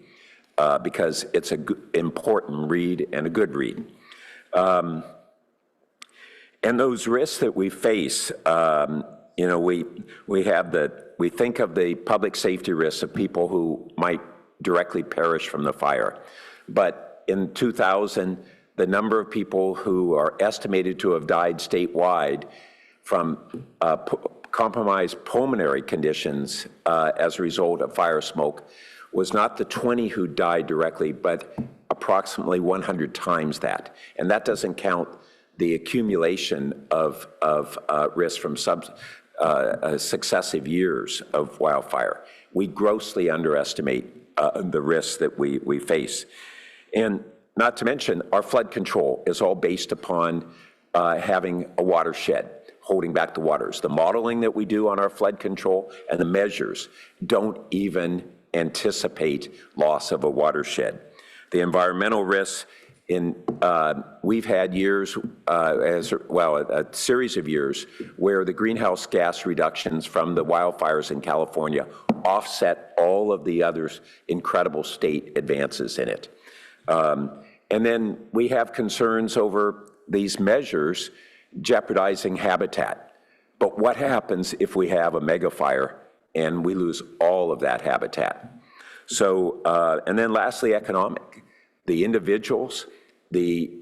because it's an important read and a good read. And those risks that we face, You know, we think of the public safety risks of people who might directly perish from the fire. But in 2000, the number of people who are estimated to have died statewide from compromised pulmonary conditions as a result of fire smoke was not the 20 who died directly, but approximately 100 times that. And that doesn't count the accumulation of risk from successive years of wildfire. We grossly underestimate the risks that we face. And not to mention, our flood control is all based upon having a watershed, holding back the waters. The modeling that we do on our flood control and the measures don't even anticipate loss of a watershed. The environmental risks, we've had years, a series of years, where the greenhouse gas reductions from the wildfires in California offset all of the other incredible state advances in it. And then we have concerns over these measures jeopardizing habitat. But what happens if we have a mega fire and we lose all of that habitat? So, and then lastly, economic. The individuals, the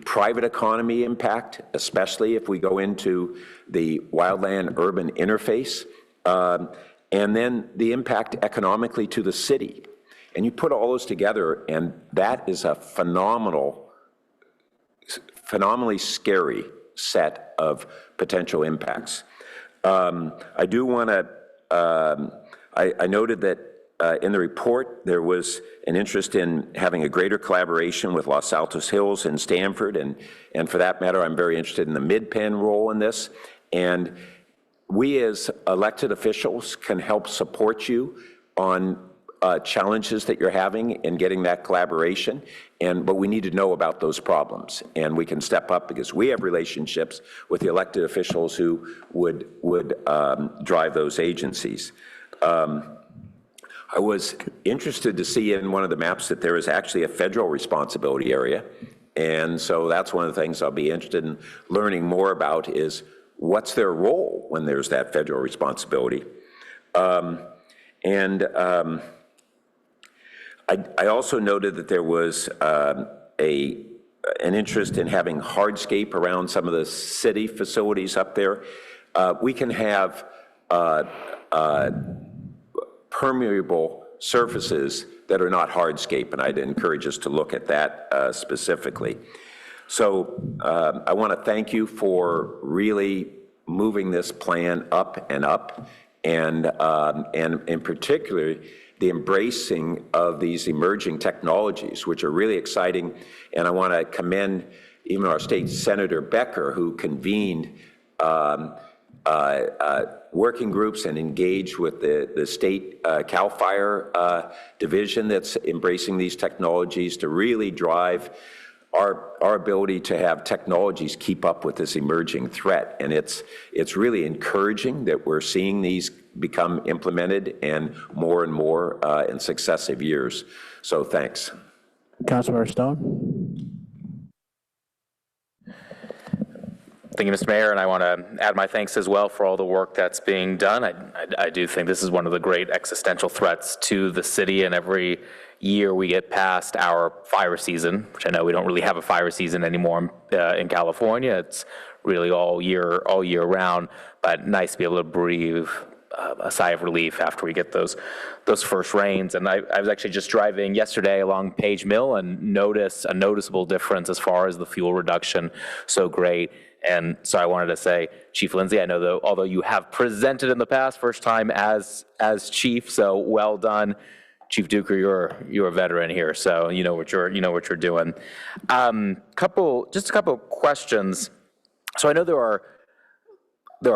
private economy impact, especially if we go into the wildland-urban interface, and then the impact economically to the city. And you put all those together, and that is a phenomenally scary set of potential impacts. I do want to, I noted that in the report, there was an interest in having a greater collaboration with Los Altos Hills and Stanford, and for that matter, I'm very interested in the Mid-Penn role in this. And we as elected officials can help support you on challenges that you're having in getting that collaboration, but we need to know about those problems, and we can step up because we have relationships with the elected officials who would drive those agencies. I was interested to see in one of the maps that there is actually a federal responsibility area, and so that's one of the things I'll be interested in learning more about is what's their role when there's that federal responsibility. I also noted that there was an interest in having hardscape around some of the city facilities up there. We can have permeable surfaces that are not hardscape, and I'd encourage us to look at that specifically. So I want to thank you for really moving this plan up, and in particular, the embracing of these emerging technologies, which are really exciting. And I want to commend even our state Senator Becker, who convened working groups and engaged with the state CAL FIRE division that's embracing these technologies to really drive our ability to have technologies keep up with this emerging threat. And it's really encouraging that we're seeing these become implemented and more in successive years. So thanks. Councilmember Stone. Thank you, Mr. Mayor, and I want to add my thanks as well for all the work that's being done. I do think this is one of the great existential threats to the city, and every year we get past our fire season, which I know we don't really have a fire season anymore in California. It's really all year round, but nice to be able to breathe a sigh of relief after we get those first rains. And I was actually just driving yesterday along Page Mill and noticed a noticeable difference as far as the fuel reduction. So great. And so I wanted to say, Chief Lindsay, I know that although you have presented in the past, first time as chief, so well done. Chief Duker, you're a veteran here, so you know what you're doing. Just a couple of questions. So I know there are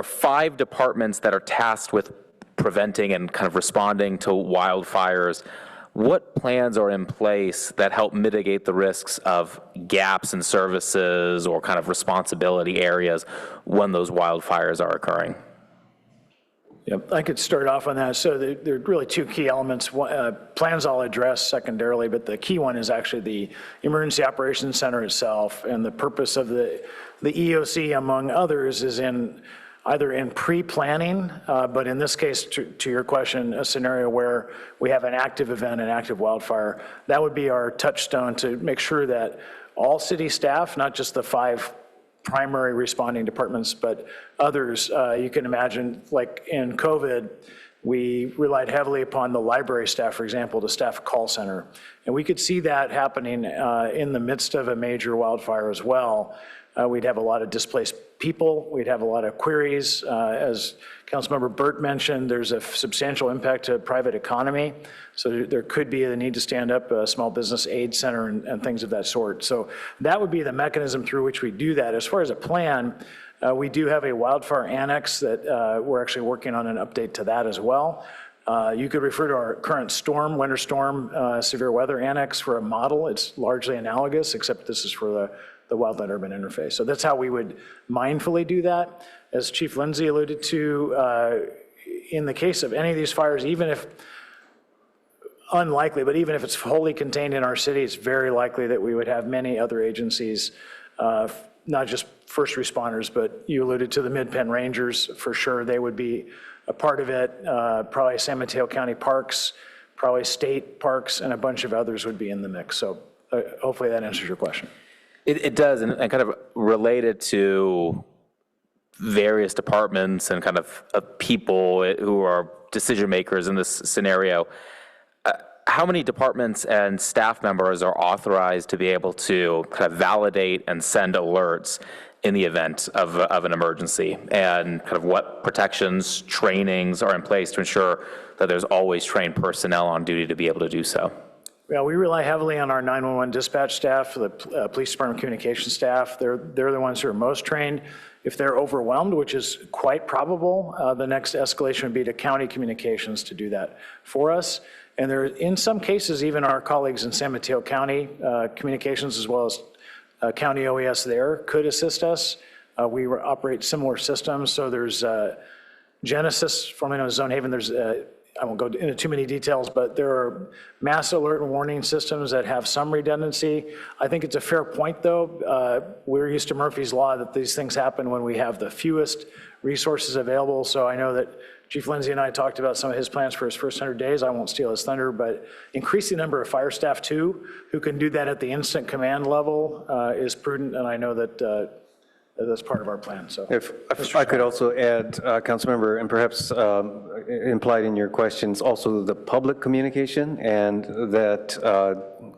5 departments that are tasked with preventing and kind of responding to wildfires. What plans are in place that help mitigate the risks of gaps in services or kind of responsibility areas when those wildfires are occurring? Yep, I could start off on that. So there are really 2 key elements. Plans I'll address secondarily, but the key one is actually the Emergency Operations Center itself. And the purpose of the EOC, among others, is in either in pre-planning, but in this case, to your question, a scenario where we have an active event, an active wildfire, that would be our touchstone to make sure that all city staff, not just the 5 primary responding departments, but others, you can imagine, like in COVID, we relied heavily upon the library staff, for example, to staff a call center. And we could see that happening in the midst of a major wildfire as well. We'd have a lot of displaced people. We'd have a lot of queries. As Councilmember Burt mentioned, there's a substantial impact to private economy. So there could be the need to stand up a small business aid center and things of that sort. So that would be the mechanism through which we do that. As far as a plan, we do have a wildfire annex that we're actually working on an update to that as well. You could refer to our current storm, winter storm, severe weather annex for a model. It's largely analogous, except this is for the wildland urban interface. So that's how we would mindfully do that. As Chief Lindsay alluded to, in the case of any of these fires, even if unlikely, but even if it's wholly contained in our city, it's very likely that we would have many other agencies, not just first responders, but you alluded to the Mid-Penn Rangers, for sure. They would be a part of it. Probably San Mateo County Parks, probably state parks, and a bunch of others would be in the mix. So hopefully that answers your question. It does, and kind of related to various departments and kind of people who are decision makers in this scenario. How many departments and staff members are authorized to be able to kind of validate and send alerts in the event of an emergency? And kind of what protections, trainings are in place to ensure that there's always trained personnel on duty to be able to do so? Yeah, we rely heavily on our 911 dispatch staff, the police department communication staff. They're the ones who are most trained. If they're overwhelmed, which is quite probable, the next escalation would be to county communications to do that for us. And there, in some cases, even our colleagues in San Mateo County communications, as well as county OES there, could assist us. We operate similar systems. So there's Genesis, formerly known as Zone Haven. There's I won't go into too many details, but there are mass alert and warning systems that have some redundancy. I think it's a fair point, though. We're used to Murphy's Law that these things happen when we have the fewest resources available. So I know that Chief Lindsay and I talked about some of his plans for his first 100 days. I won't steal his thunder, but increasing the number of fire staff, too, who can do that at the instant command level is prudent, and I know that that's part of our plan. So, if I could also add, Councilmember, and perhaps implied in your questions, also the public communication, and that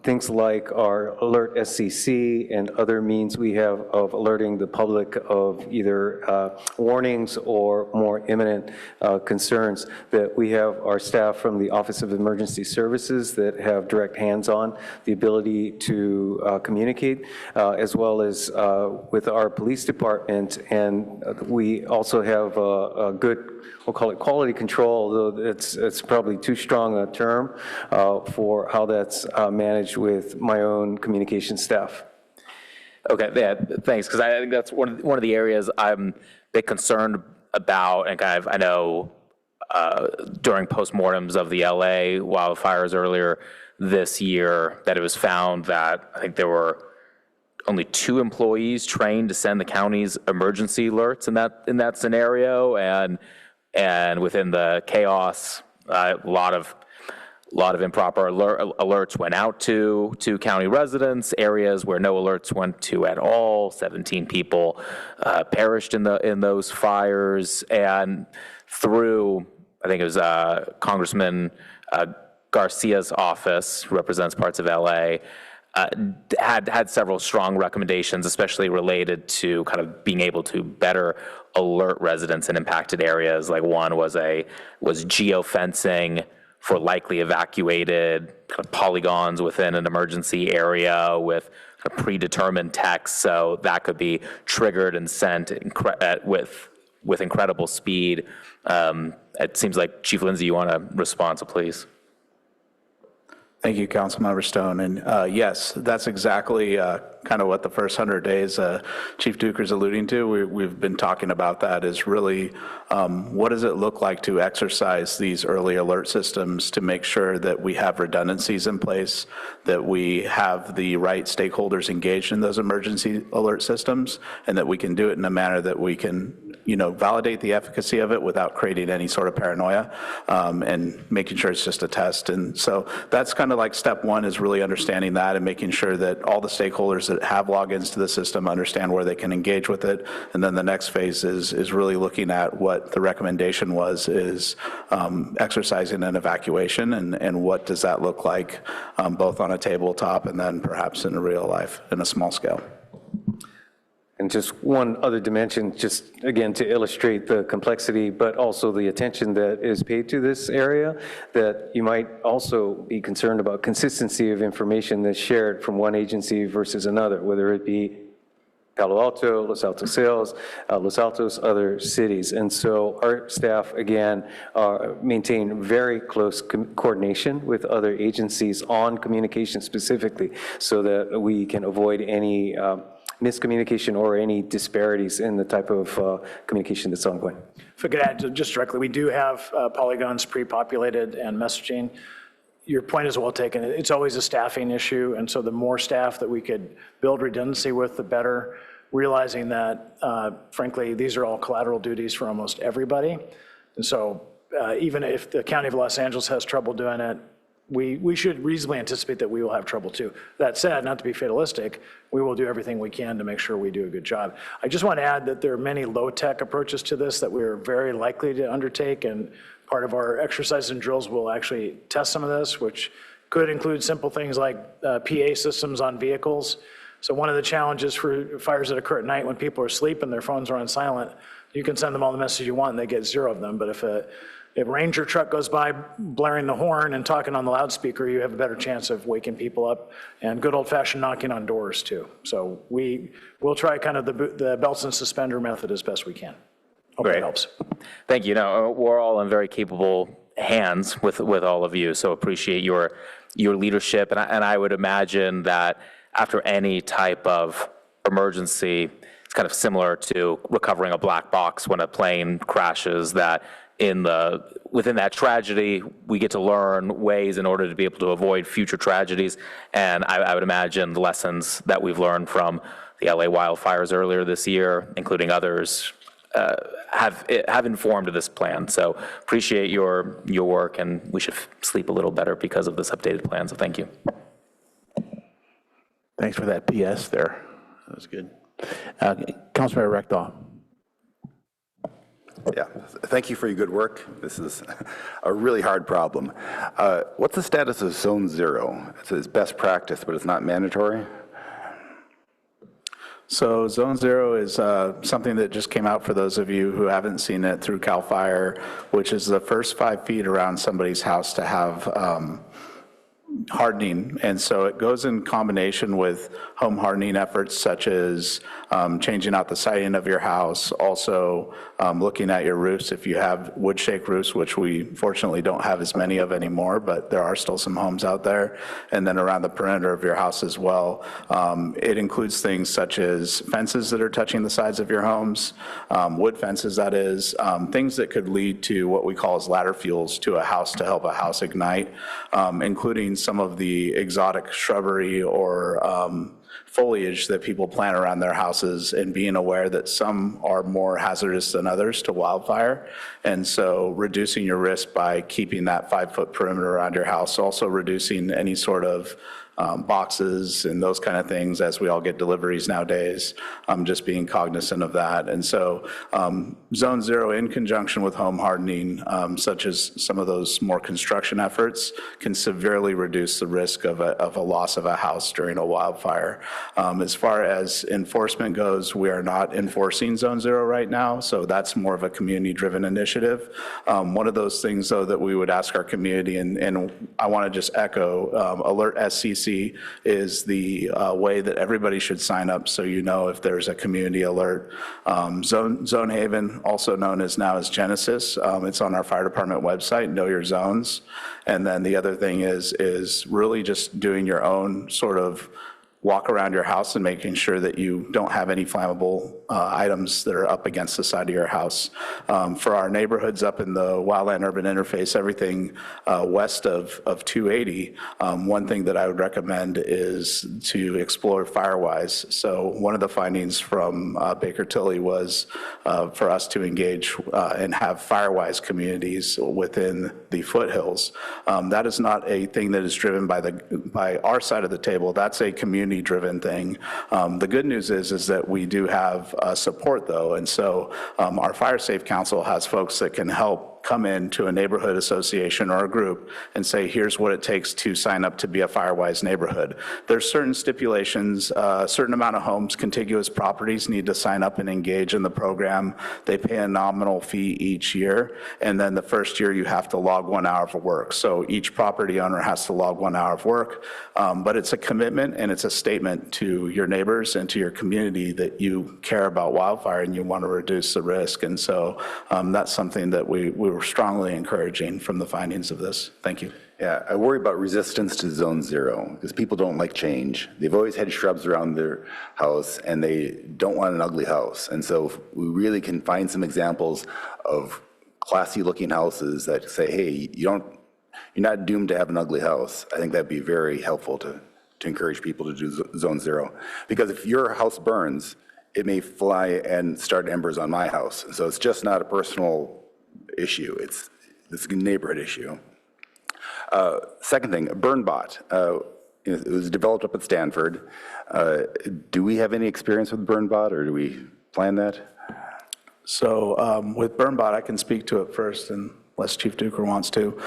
things like our Alert SCC and other means we have of alerting the public of either warnings or more imminent concerns, that we have our staff from the Office of Emergency Services that have direct hands-on the ability to communicate, as well as with our police department, and we also have a good, we'll call it quality control, though it's probably too strong a term for how that's managed with my own communication staff. Okay, yeah, thanks, because I think that's one of the areas I'm a bit concerned about, and kind of, I know during postmortems of the LA wildfires earlier this year, that it was found that I think there were only 2 employees trained to send the county's emergency alerts in that scenario, and within the chaos, a lot of improper alerts went out to county residents, areas where no alerts went to at all. 17 people perished in those fires, and through, I think it was Congressman Garcia's office, who represents parts of LA, had several strong recommendations, especially related to kind of being able to better alert residents in impacted areas. Like one was geofencing for likely evacuated kind of polygons within an emergency area with a predetermined text, so that could be triggered and sent with incredible speed. It seems like Chief Lindsay, you want to respond, so please. Thank you, Councilmember Stone. And yes, that's exactly kind kind of what the first 100 days Chief Duker's alluding to. We've been talking about that is really what does it look like to exercise these early alert systems to make sure that we have redundancies in place, that we have the right stakeholders engaged in those emergency alert systems, and that we can do it in a manner that we can, you know, validate the efficacy of it without creating any sort of paranoia, and making sure it's just a test. And so that's kind of like step one, is really understanding that and making sure that all the stakeholders that have logins to the system understand where they can engage with it. And then the next phase is really looking at what the recommendation was, is exercising an evacuation, and what does that look like, both on a tabletop and then perhaps in real life in a small scale. And just one other dimension, just again to illustrate the complexity, but also the attention that is paid to this area, that you might also be concerned about consistency of information that's shared from one agency versus another, whether it be Palo Alto, Los Altos Sales, Los Altos, other cities. And so our staff, again, maintain very close coordination with other agencies on communication specifically, so that we can avoid any miscommunication or any disparities in the type of communication that's ongoing. If I could add just directly, we do have polygons pre-populated and messaging. Your point is well taken. It's always a staffing issue, and so the more staff that we could build redundancy with, the better, realizing that, frankly, these are all collateral duties for almost everybody. And so even if the County of Los Angeles has trouble doing it, we should reasonably anticipate that we will have trouble too. That said, not to be fatalistic, we will do everything we can to make sure we do a good job. I just want to add that there are many low-tech approaches to this that we're very likely to undertake, and part of our exercises and drills will actually test some of this, which could include simple things like PA systems on vehicles. So one of the challenges for fires that occur at night when people are asleep and their phones are on silent, you can send them all the messages you want and they get 0 of them. But if a Ranger truck goes by blaring the horn and talking on the loudspeaker, you have a better chance of waking people up, and good old-fashioned knocking on doors too. So we'll try kind of the belts and suspender method as best we can. Hope that helps. Thank you. No, we're all in very capable hands with all of you, so appreciate your leadership. And I would imagine that after any type of emergency, it's kind of similar to recovering a black box when a plane crashes, that within that tragedy, we get to learn ways in order to be able to avoid future tragedies. And I would imagine the lessons that we've learned from the LA wildfires earlier this year, including others, have informed this plan. So appreciate your work, and we should sleep a little better because of this updated plan. So thank you. Thanks for that PS there. That was good. Councilmember Rectal. Yeah, thank you for your good work. This is a really hard problem. What's the status of Zone 0? It's best practice, but it's not mandatory. So Zone 0 is something that just came out for those of you who haven't seen it through CAL FIRE, which is the first 5 feet around somebody's house to have hardening. And so it goes in combination with home hardening efforts such as changing out the siding of your house, also looking at your roofs if you have wood shake roofs, which we fortunately don't have as many of anymore, but there are still some homes out there, and then around the perimeter of your house as well. It includes things such as fences that are touching the sides of your homes, wood fences that is, things that could lead to what we call as ladder fuels to a house to help a house ignite, including some of the exotic shrubbery or foliage that people plant around their houses, and being aware that some are more hazardous than others to wildfire. And so reducing your risk by keeping that 5-foot perimeter around your house, also reducing any sort of boxes and those kind of things as we all get deliveries nowadays, just being cognizant of that. And so Zone 0 in conjunction with home hardening, such as some of those more construction efforts, can severely reduce the risk of a loss of a house during a wildfire. As far as enforcement goes, we are not enforcing Zone 0 right now, so that's more of a community-driven initiative. One of those things, though, that we would ask our community, and I want to just echo, Alert SCC is the way that everybody should sign up, so you know if there's a community alert. Zone Haven, also known as now as Genesis, it's on our fire department website, Know Your Zones. And then the other thing is really just doing your own sort of walk around your house and making sure that you don't have any flammable items that are up against the side of your house. For our neighborhoods up in the Wildland Urban Interface, everything west of 280, one thing that I would recommend is to explore Firewise. So one of the findings from Baker Tilly was for us to engage and have Firewise communities within the foothills. That is not a thing that is driven by our side of the table. That's a community-driven thing. The good news is that we do have support, though, and so our Fire Safe Council has folks that can help come into a neighborhood association or a group and say, here's what it takes to sign up to be a Firewise neighborhood. There's certain stipulations, a certain amount of homes, contiguous properties need to sign up and engage in the program. They pay a nominal fee each year, and then the first year you have to log 1 hour of work. So each property owner has to log 1 hour of work, but it's a commitment and it's a statement to your neighbors and to your community that you care about wildfire and you want to reduce the risk. And so that's something that we were strongly encouraging from the findings of this. Thank you. Yeah, I worry about resistance to zone zero because people don't like change. They've always had shrubs around their house and they don't want an ugly house. And so if we really can find some examples of classy looking houses that say, hey, you're not doomed to have an ugly house. I think that'd be very helpful to encourage people to do zone zero. Because if your house burns, it may fly and start embers on my house. So it's just not a personal issue. It's a neighborhood issue. Second thing, BurnBot. It was developed up at Stanford. Do we have any experience with BurnBot, or do we plan that? So with BurnBot, I can speak to it first, unless Chief Duker wants to.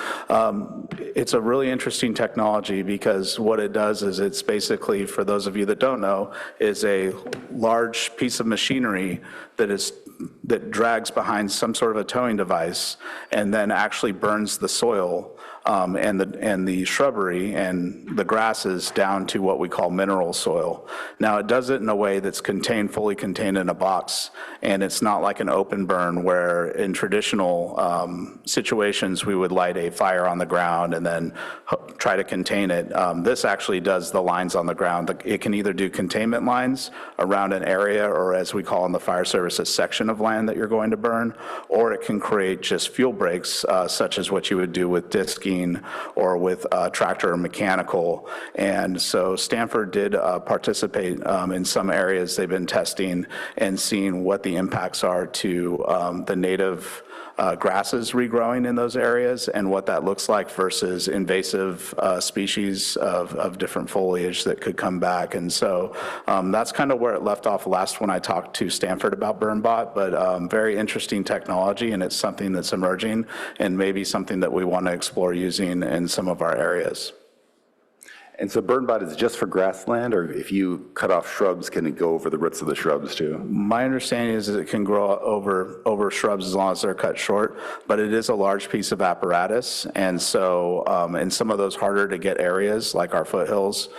It's a really interesting technology because what it does is it's basically, for those of you that don't know, is a large piece of machinery that drags behind some sort of a towing device and then actually burns the soil and the shrubbery and the grasses down to what we call mineral soil. Now it does it in a way that's fully contained in a box, and it's not like an open burn where in traditional situations we would light a fire on the ground and then try to contain it. This actually does the lines on the ground. It can either do containment lines around an area, or as we call in the fire service, a section of land that you're going to burn, or it can create just fuel breaks, such as what you would do with disking or with tractor or mechanical. And so Stanford did participate in some areas. They've been testing and seeing what the impacts are to the native grasses regrowing in those areas and what that looks like versus invasive species of different foliage that could come back. And so that's kind of where it left off last when I talked to Stanford about BurnBot, but very interesting technology, and it's something that's emerging and maybe something that we want to explore using in some of our areas. And so BurnBot is just for grassland, or if you cut off shrubs, can it go over the roots of the shrubs too? My understanding is that it can grow over shrubs as long as they're cut short, but it is a large piece of apparatus. And so in some of those harder to get areas, like our foothills,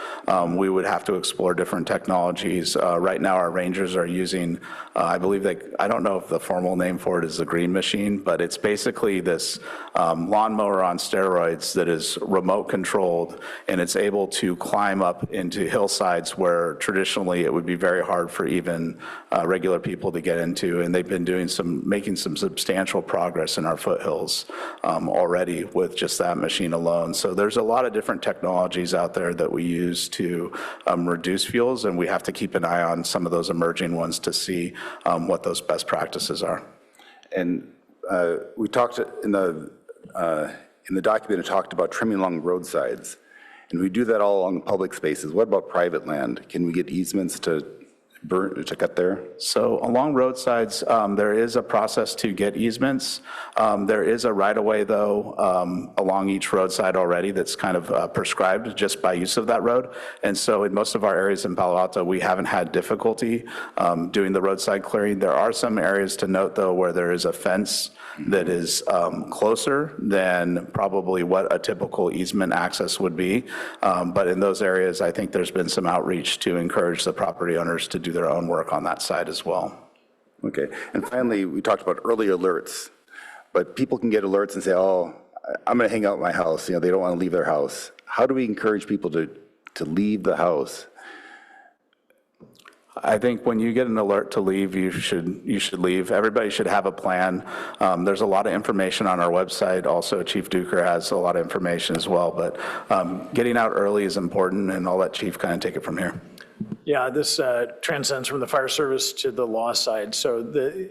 we would have to explore different technologies. Right now, our rangers are using, I believe I don't know if the formal name for it is the green machine, but it's basically this lawnmower on steroids that is remote controlled, and it's able to climb up into hillsides where traditionally it would be very hard for even regular people to get into. And they've been making some substantial progress in our foothills already with just that machine alone. So there's a lot of different technologies out there that we use to reduce fuels, and we have to keep an eye on some of those emerging ones to see what those best practices are. And we talked in the document, it talked about trimming along roadsides. And we do that all along public spaces. What about private land? Can we get easements to cut there? So along roadsides, there is a process to get easements. There is a right-of-way, though, along each roadside already that's kind of prescribed just by use of that road. And so in most of our areas in Palo Alto, we haven't had difficulty doing the roadside clearing. There are some areas to note, though, where there is a fence that is closer than probably what a typical easement access would be. But in those areas, I think there's been some outreach to encourage the property owners to do their own work on that side as well. Okay, and finally, we talked about early alerts, but people can get alerts and say, oh, I'm gonna hang out at my house. They don't wanna leave their house. How do we encourage people to leave the house? I think when you get an alert to leave, you should leave. Everybody should have a plan. There's a lot of information on our website. Also, Chief Duker has a lot of information as well, but getting out early is important, and I'll let Chief kind of take it from here. Yeah, this transcends from the fire service to the law side. So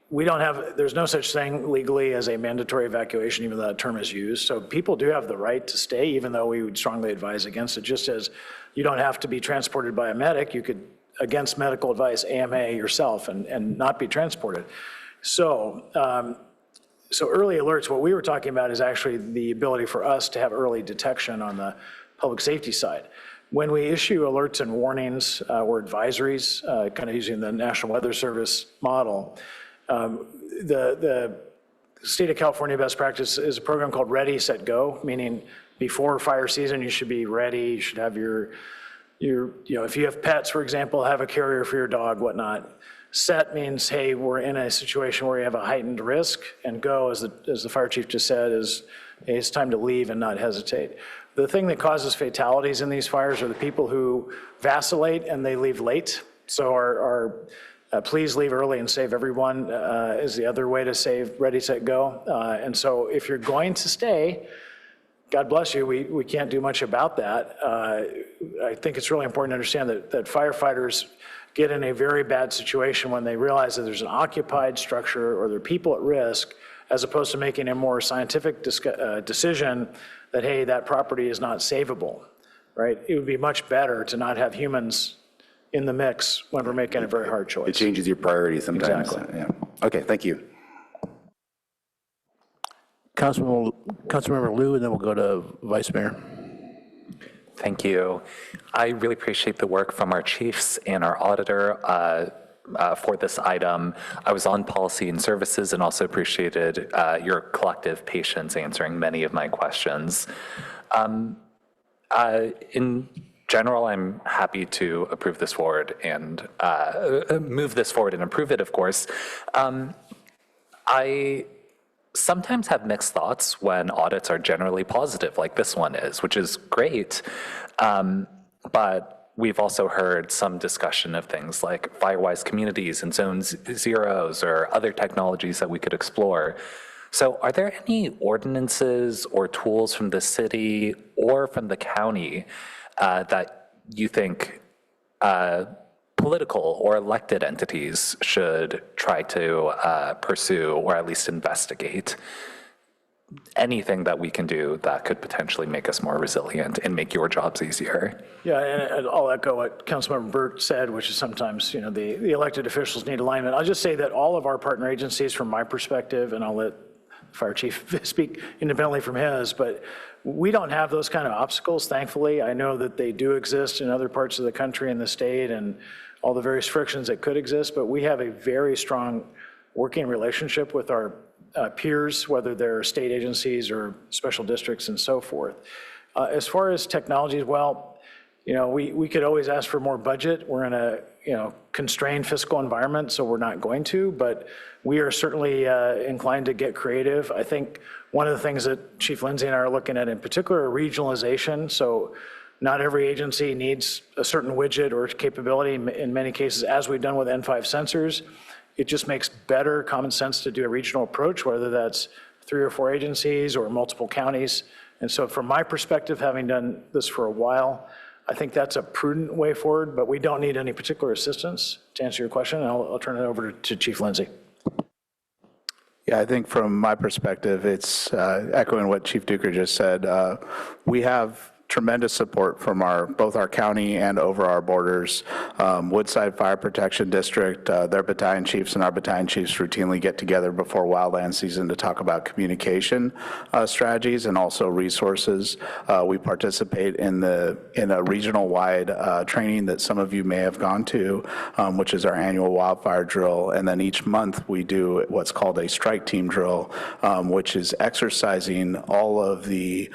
we don't have, there's no such thing legally as a mandatory evacuation, even though that term is used. So people do have the right to stay, even though we would strongly advise against it. Just as you don't have to be transported by a medic, you could, against medical advice, AMA yourself and not be transported. So, so early alerts, what we were talking about is actually the ability for us to have early detection on the public safety side. When we issue alerts and warnings or advisories, kind of using the National Weather Service model, the state of California best practice is a program called Ready, Set, Go, meaning before fire season, you should be ready. You should have your if you have pets, for example, have a carrier for your dog, whatnot. Set means, hey, we're in a situation where you have a heightened risk, and go, as the fire chief just said, is hey, it's time to leave and not hesitate. The thing that causes fatalities in these fires are the people who vacillate and they leave late. So our please leave early and save everyone is the other way to save Ready, Set, Go. And so if you're going to stay, God bless you, we can't do much about that. I think it's really important to understand that firefighters get in a very bad situation when they realize that there's an occupied structure or there are people at risk, as opposed to making a more scientific decision that, hey, that property is not savable, right? It would be much better to not have humans in the mix when we're making a very hard choice. It changes your priorities sometimes. Exactly. Yeah. Okay, thank you. Councilmember Liu, and then we'll go to Vice Mayor. Thank you. I really appreciate the work from our chiefs and our auditor for this item. I was on policy and services and also appreciated your collective patience answering many of my questions. In general, I'm happy to approve this forward and move this forward and approve it, of course. I sometimes have mixed thoughts when audits are generally positive, like this one is, which is great. But we've also heard some discussion of things like Firewise communities and zone zeros or other technologies that we could explore. So are there any ordinances or tools from the city or from the county that you think political or elected entities should try to pursue or at least investigate? Anything that we can do that could potentially make us more resilient and make your jobs easier. Yeah, and I'll echo what Councilmember Burt said, which is sometimes, the elected officials need alignment. I'll just say that all of our partner agencies, from my perspective, and I'll let the fire chief speak independently from his, but we don't have those kind of obstacles, thankfully. I know that they do exist in other parts of the country and the state and all the various frictions that could exist, but we have a very strong working relationship with our peers, whether they're state agencies or special districts and so forth. As far as technologies, well, we could always ask for more budget. We're in a constrained fiscal environment, so we're not going to, but we are certainly inclined to get creative. I think one of the things that Chief Lindsay and I are looking at in particular are regionalization. So not every agency needs a certain widget or capability. In many cases, as we've done with N5 sensors, it just makes better common sense to do a regional approach, whether that's 3 or 4 agencies or multiple counties. And so from my perspective, having done this for a while, I think that's a prudent way forward, but we don't need any particular assistance to answer your question. And I'll turn it over to Chief Lindsay. Yeah, I think from my perspective, it's echoing what Chief Duker just said. We have tremendous support from both our county and over our borders. Woodside Fire Protection District, their battalion chiefs and our battalion chiefs routinely get together before wildland season to talk about communication strategies and also resources. We participate in a regional-wide training that some of you may have gone to, which is our annual wildfire drill. And then each month we do what's called a strike team drill, which is exercising all of the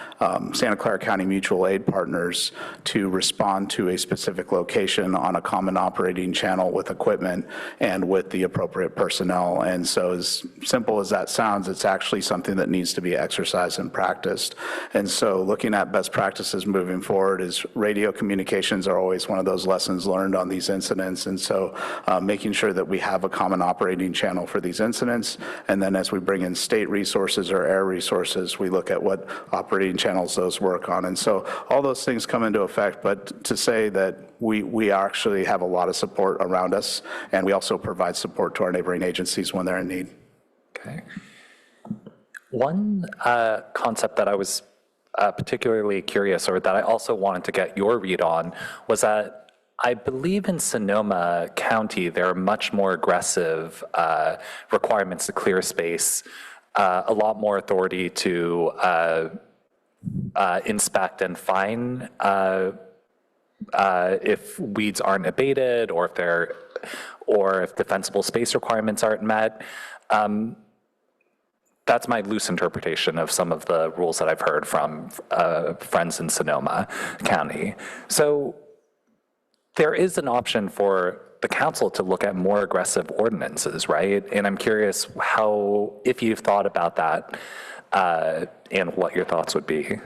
Santa Clara County Mutual mutual aid partners to respond to a specific location on a common operating channel with equipment and with the appropriate personnel. And so as simple as that sounds, it's actually something that needs to be exercised and practiced. And so looking at best practices moving forward is radio communications are always one of those lessons learned on these incidents. And so making sure that we have a common operating channel for these incidents. And then as we bring in state resources or air resources, we look at what operating channels those work on. And so all those things come into effect, but to say that we actually have a lot of support around us, and we also provide support to our neighboring agencies when they're in need. Okay. One concept that I was particularly curious, or that I also wanted to get your read on, was that I believe in Sonoma County, there are much more aggressive requirements to clear space, a lot more authority to inspect and fine if weeds aren't abated, or if defensible space requirements aren't met. That's my loose interpretation of some of the rules that I've heard from friends in Sonoma County. So there is an option for the council to look at more aggressive ordinances, right? And I'm curious if you've thought about that and what your thoughts would be.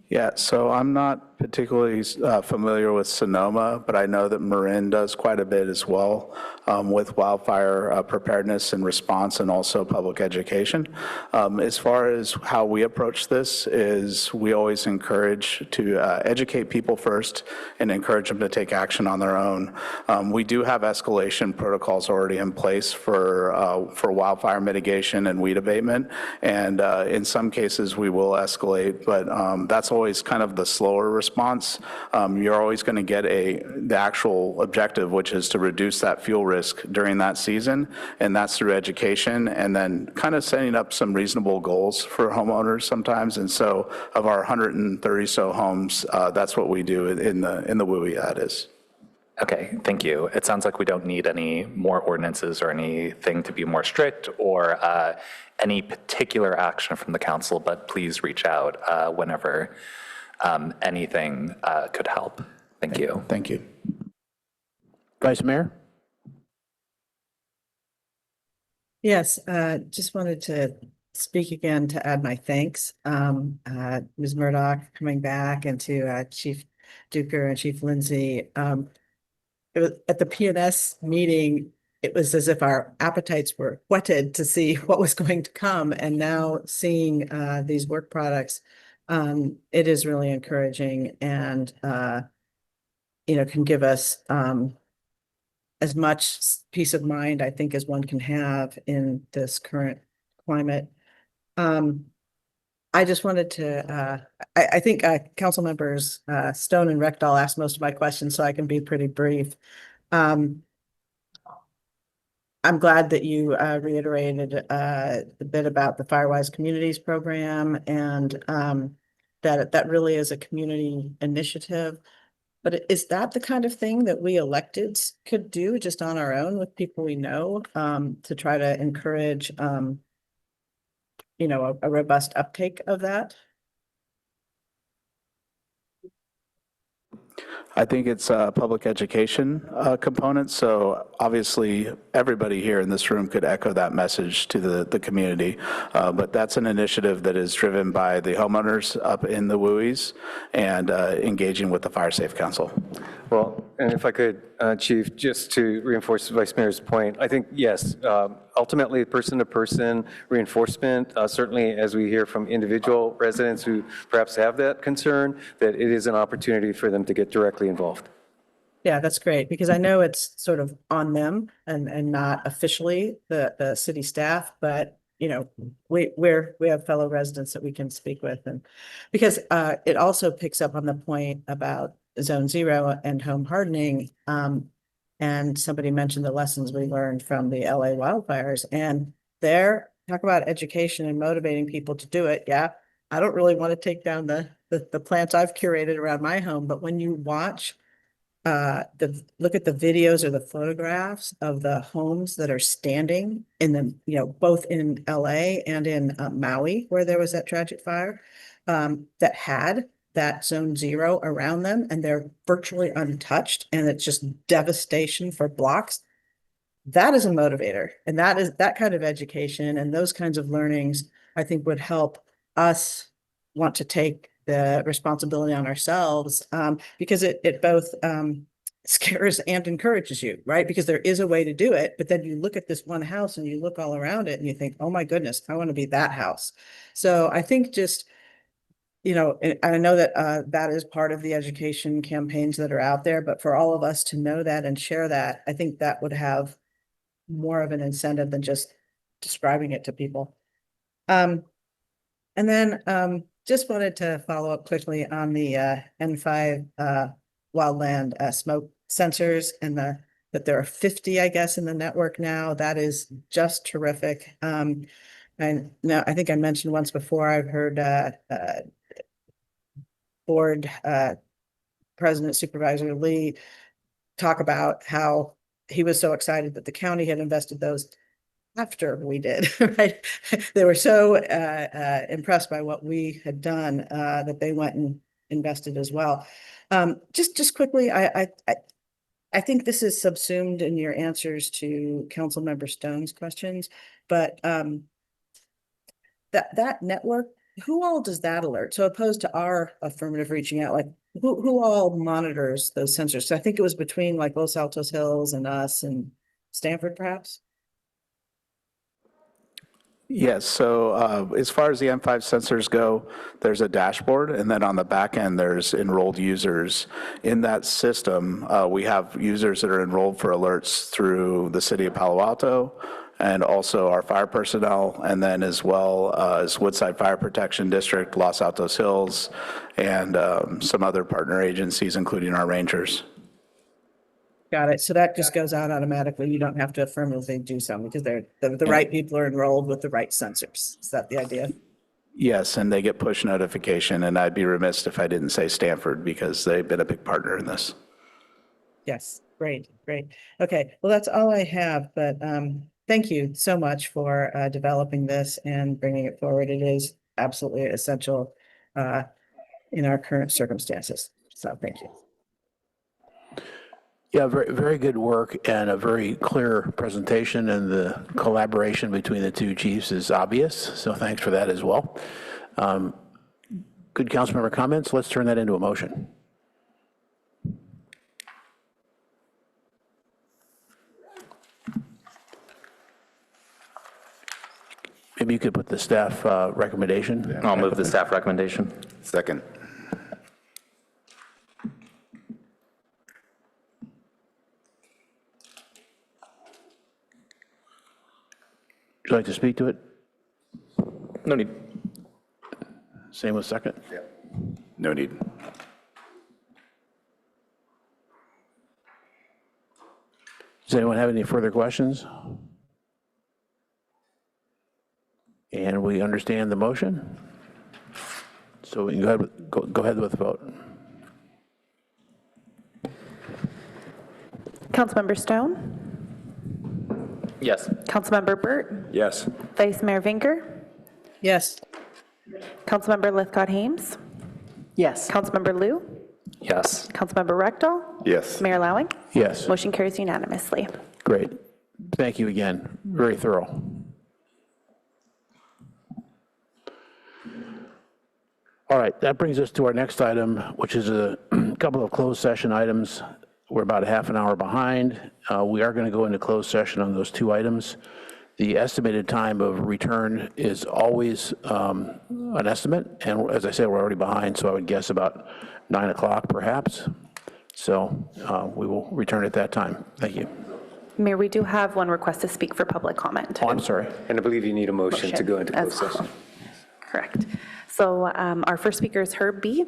Yeah, so I'm not particularly familiar with Sonoma, but I know that Marin does quite a bit as well with wildfire preparedness and response, and also public education. As far as how we approach this is we always encourage to educate people first and encourage them to take action on their own. We do have escalation protocols already in place for wildfire mitigation and weed abatement, and in some cases we will escalate, but that's always kind of the slower response. You're always going to get the actual objective, which is to reduce that fuel risk during that season, and that's through education and then kind of setting up some reasonable goals for homeowners sometimes. And so of our 130 so homes, that's what we do in the WUI, that is. Okay, thank you. It sounds like we don't need any more ordinances or anything to be more strict, or any particular action from the council, but please reach out whenever anything could help. Thank you. Thank you. Vice Mayor? Yes, just wanted to speak again to add my thanks. Ms. Murdoch coming back, and to Chief Duker and Chief Lindsay. It was at the PNS meeting, it was as if our appetites were whetted to see what was going to come. And now seeing these work products, it is really encouraging, and can give us as much peace of mind, I think, as one can have in this current climate. I just wanted to, I think council members Stone and Reckdahl asked most of my questions, so I can be pretty brief. I'm glad that you reiterated the bit about the Firewise Communities program, and that really is a community initiative. But is that the kind of thing that we electeds could do just on our own with people we know, to try to encourage, a robust uptake of that? I think it's a public education component. So obviously, everybody here in this room could echo that message to the community. But that's an initiative that is driven by the homeowners up in the WUIs and engaging with the Fire Safe Council. Well, and if I could, Chief, just to reinforce the Vice Mayor's point, I think, yes, ultimately person-to-person reinforcement, certainly as we hear from individual residents who perhaps have that concern, that it is an opportunity for them to get directly involved. Yeah, that's great, because I know it's sort of on them and not officially the city staff, but we have fellow residents that we can speak with, and because it also picks up on the point about Zone 0 and home hardening. And somebody mentioned the lessons we learned from the LA wildfires, and talk about education and motivating people to do it. Yeah, I don't really want to take down the plants I've curated around my home, but when you watch look at the videos or the photographs of the homes that are standing in the, both in LA and in Maui, where there was that tragic fire, that had that zone 0 around them and they're virtually untouched and it's just devastation for blocks, that is a motivator. And that kind of education and those kinds of learnings, I think would help us want to take the responsibility on ourselves, because it both scares and encourages you, right? Because there is a way to do it, but then you look at this one house and you look all around it and you think, oh my goodness, I want to be that house. So I think just, and I know that that is part of the education campaigns that are out there, but for all of us to know that and share that, I think that would have more of an incentive than just describing it to people. And then just wanted to follow up quickly on the N5 wildland smoke sensors and that there are 50, I guess, in the network now. That is just terrific. And now I think I mentioned once before, I've heard board President Supervisor Lee talk about how he was so excited that the county had invested those after we did, right? They were so impressed by what we had done that they went and invested as well. Just quickly, I think this is subsumed in your answers to Councilmember Stone's questions, but that network, who all does that alert? So opposed to our affirmative reaching out, like who all monitors those sensors? So I think it was between like Los Altos Hills and us and Stanford, perhaps? Yes, so as far as the M5 sensors go, there's a dashboard, and then on the back end, there's enrolled users. In that system, we have users that are enrolled for alerts through the city of Palo Alto, and also our fire personnel, and then as well as Woodside Fire Protection District, Los Altos Hills, and some other partner agencies, including our rangers. Got it. So that just goes out automatically. You don't have to affirmatively do something because the right people are enrolled with the right sensors. Is that the idea? Yes, and they get push notification, and I'd be remiss if I didn't say Stanford because they've been a big partner in this. Yes, great. Okay, well, that's all I have, but thank you so much for developing this and bringing it forward. It is absolutely essential in our current circumstances. So thank you. Yeah, very, very good work and a very clear presentation, and the collaboration between the two chiefs is obvious. So thanks for that as well. Good council member comments. Let's turn that into a motion. Maybe you could put the staff recommendation. I'll move the staff recommendation. Second. Would you like to speak to it? No need. Same with second? Yeah. No need. Does anyone have any further questions? And we understand the motion. So we can go ahead with the vote. Councilmember Stone? Yes. Councilmember Burt? Yes. Vice Mayor Vinker? Yes. Councilmember Lithcott-Hames? Yes. Councilmember Liu? Yes. Councilmember Rectal? Yes. Mayor Lowing? Yes. Motion carries unanimously. Great. Thank you again. Very thorough. All right, that brings us to our next item, which is a couple of closed session items. We're about a half an hour behind. We are going to go into closed session on those two items. The estimated time of return is always an estimate, and as I said, we're already behind, so I would guess about 9 o'clock perhaps. So we will return at that time. Thank you. Mayor, we do have one request to speak for public comment. Oh, I'm sorry. And I believe you need a motion to go into closed as well. session. Correct. So our first speaker is Herb B.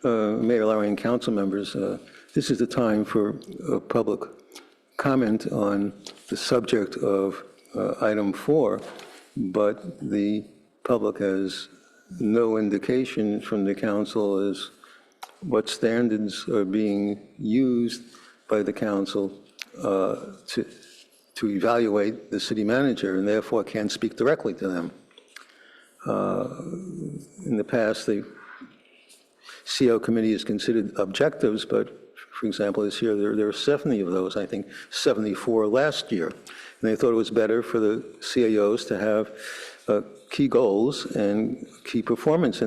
Mayor Lowing, council members, this is the time for public comment on the subject of item 4, but the public has no indication from the council as what standards are being used by the council to evaluate the city manager and therefore can't speak directly to them. In the past, the CO committee is considered objectives, but for example, this year there were 70 of those, I think 74 last year. And they thought it was better for the CAOs to have key goals and key performance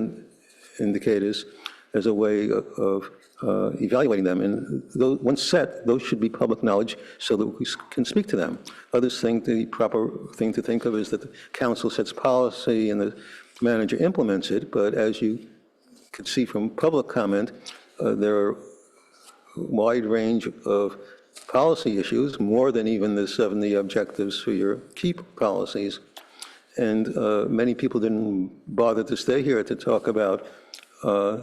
indicators as a way of evaluating them. And those, once set, those should be public knowledge so that we can speak to them. Others think the proper thing to think of is that the council sets policy and the manager implements it, but as you could see from public comment, there are a wide range of policy issues, more than even the 70 objectives for your key policies. And many people didn't bother to stay here to talk about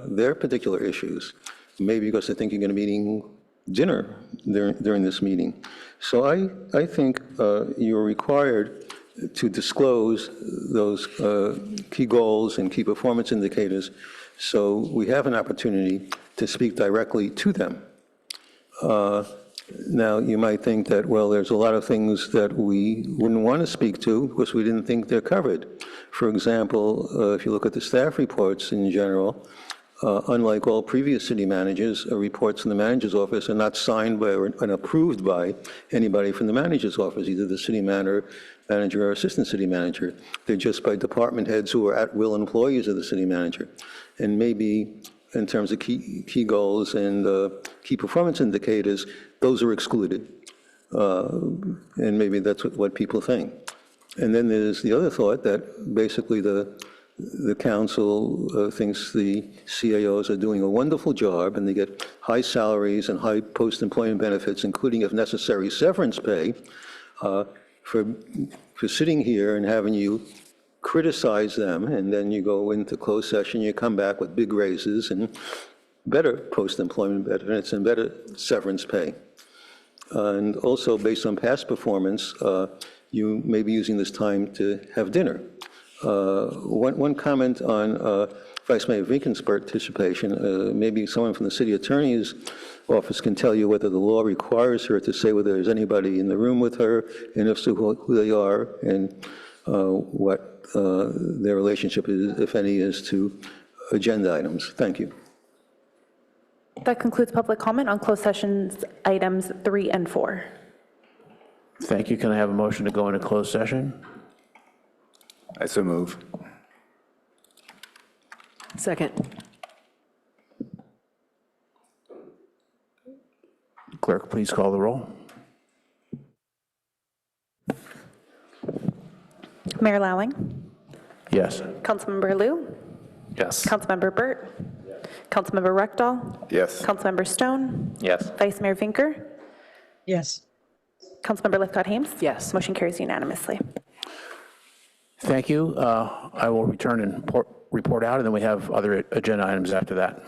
their particular issues, maybe because they think you're going to be eating dinner during this meeting. So I think you're required to disclose those key goals and key performance indicators so we have an opportunity to speak directly to them. Now, you might think that, well, there's a lot of things that we wouldn't want to speak to because we didn't think they're covered. For example, if you look at the staff reports in general, unlike all previous city managers, reports from the manager's office are not signed by and approved by anybody from the manager's office, either the city manager or assistant city manager. They're just by department heads who are at-will employees of the city manager. And maybe in terms of key goals and key performance indicators, those are excluded. And maybe that's what people think. And then there's the other thought that basically the council thinks the CAOs are doing a wonderful job and they get high salaries and high post-employment benefits, including, if necessary, severance pay, for sitting here and having you criticize them, and then you go into closed session, you come back with big raises and better post-employment benefits and better severance pay. And also, based on past performance, you may be using this time to have dinner. One comment on Vice Mayor Vinken's participation, maybe someone from the city attorney's office can tell you whether the law requires her to say whether there's anybody in the room with her, and if so, who they are, and what their relationship is, if any, is to agenda items. Thank you. That concludes public comment on closed sessions items 3 and 4. Thank you. Can I have a motion to go into closed session? I so move. Second. Clerk, please call the roll. Mayor Lowing, Yes. Councilmember Liu, Yes. Councilmember Burt, Councilmember Reckdahl, Yes. Councilmember Stone, Yes. Vice Mayor Vinker, Yes. Councilmember Lithcott-Hames. Yes. Motion carries unanimously. Thank you. I will return and report out, and then we have other agenda items after that.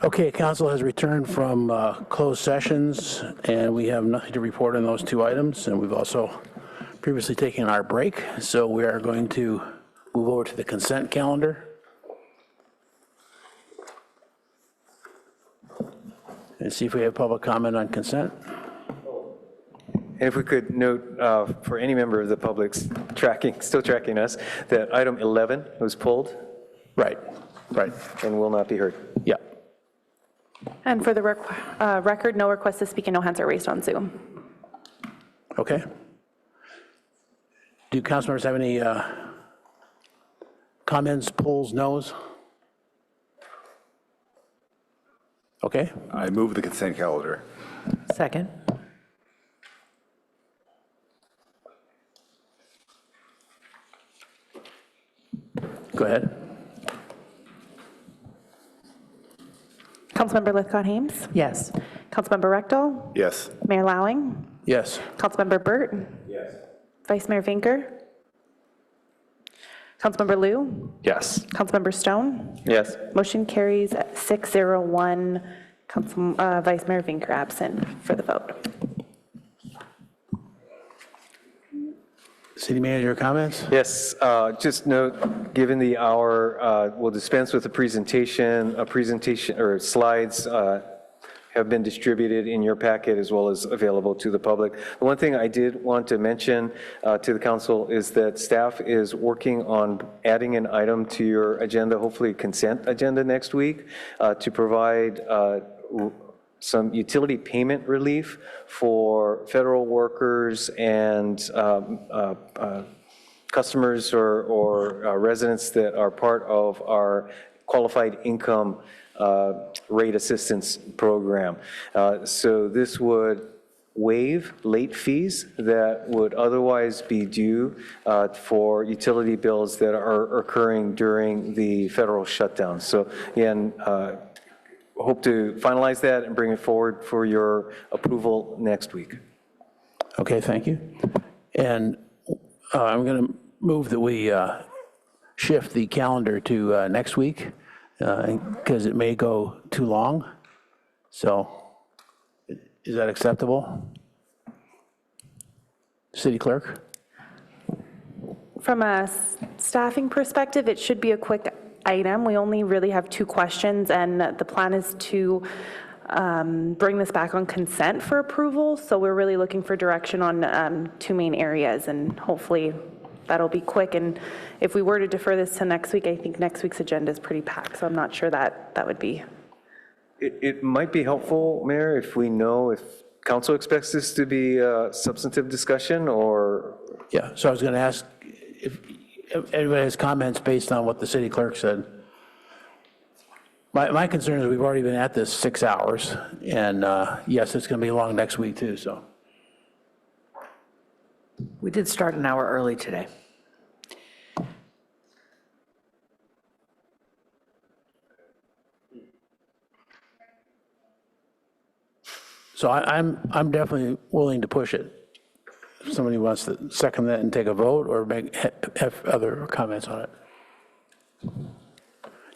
Okay, council has returned from closed sessions, and we have nothing to report on those two items, and we've also previously taken our break, so we are going to move over to the consent calendar. And see if we have public comment on consent. And if we could note for any member of the public still tracking us, that item 11 was pulled. Right. And will not be heard. Yeah. And for the record, no requests to speak and no hands are raised on Zoom. Okay. Do council members have any comments, polls, no's? Okay. I move the consent calendar. Second. Go ahead. Councilmember Lithcott-Hames? Yes. Councilmember Rectal? Yes. Mayor Lowing? Yes. Councilmember Burt? Yes. Vice Mayor Vinker? Councilmember Liu? Yes. Councilmember Stone? Yes. Motion carries 601. Vice Mayor Vinker absent for the vote. City manager comments? Yes, just note, given the hour, we'll dispense with the presentation. A presentation or slides have been distributed in your packet as well as available to the public. The one thing I did want to mention to the council is that staff is working on adding an item to your agenda, hopefully a consent agenda next week, to provide some utility payment relief for federal workers and customers or residents that are part of our qualified income rate assistance program. So this would waive late fees that would otherwise be due for utility bills that are occurring during the federal shutdown. So again, hope to finalize that and bring it forward for your approval next week. Okay, thank you. And I'm going to move that we shift the calendar to next week because it may go too long. So is that acceptable? City Clerk? From a staffing perspective, it should be a quick item. We only really have 2 questions, and the plan is to bring this back on consent for approval. So we're really looking for direction on 2 main areas, and hopefully that'll be quick. And if we were to defer this to next week, I think next week's agenda is pretty packed, so I'm not sure that would be. It might be helpful, Mayor, if we know if council expects this to be a substantive discussion or. Yeah, so I was going to ask if anybody has comments based on what the city clerk said. My concern is we've already been at this 6 hours, and yes, it's going to be long next week too, so. We did start an hour early today. So I'm definitely willing to push it. If somebody wants to second that and take a vote or have other comments on it.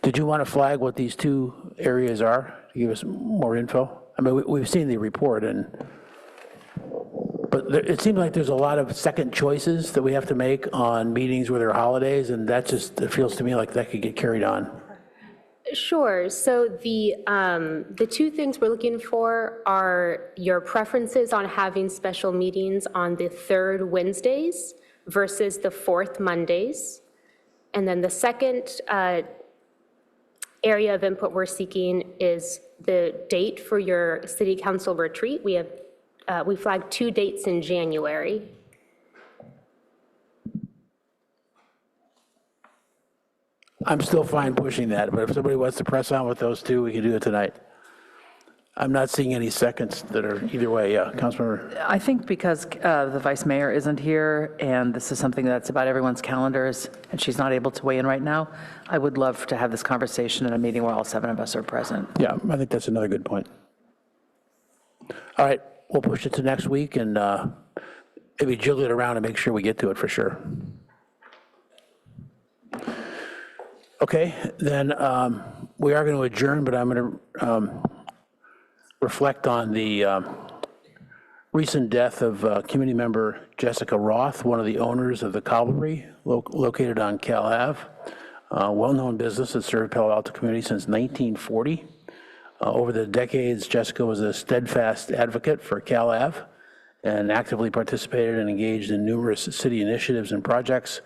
Did you want to flag what these 2 areas are to give us more info? I mean, we've seen the report, but it seems like there's a lot of second choices that we have to make on meetings where there are holidays, and that just, it feels to me like that could get carried on. Sure. So the 2 things we're looking for are your preferences on having special meetings on the 3rd Wednesdays versus the 4th Mondays. And then the second area of input we're seeking is the date for your city council retreat. We flagged 2 dates in January. I'm still fine pushing that, but if somebody wants to press on with those 2, we can do it tonight. I'm not seeing any seconds that are either way. Yeah, Councilmember. I think because the vice mayor isn't here, and this is something that's about everyone's calendars, and she's not able to weigh in right now, I would love to have this conversation in a meeting where all 7 of us are present. Yeah, I think that's another good point. All right, we'll push it to next week and maybe jiggle it around and make sure we get to it for sure. Okay, then we are going to adjourn, but I'm going to reflect on the recent death of community member Jessica Roth, one of the owners of the Cavalry located on Cal Ave, a well-known business that served Palo Alto community since 1940. Over the decades, Jessica was a steadfast advocate for Cal Ave and actively participated and engaged in numerous city initiatives and projects,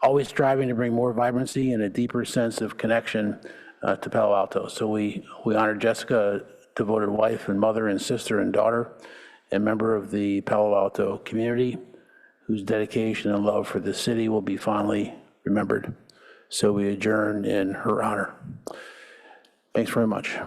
always striving to bring more vibrancy and a deeper sense of connection to Palo Alto. So we honor Jessica, a devoted wife and mother and sister and daughter, and member of the Palo Alto community, whose dedication and love for the city will be fondly remembered. So we adjourn in her honor. Thanks very much.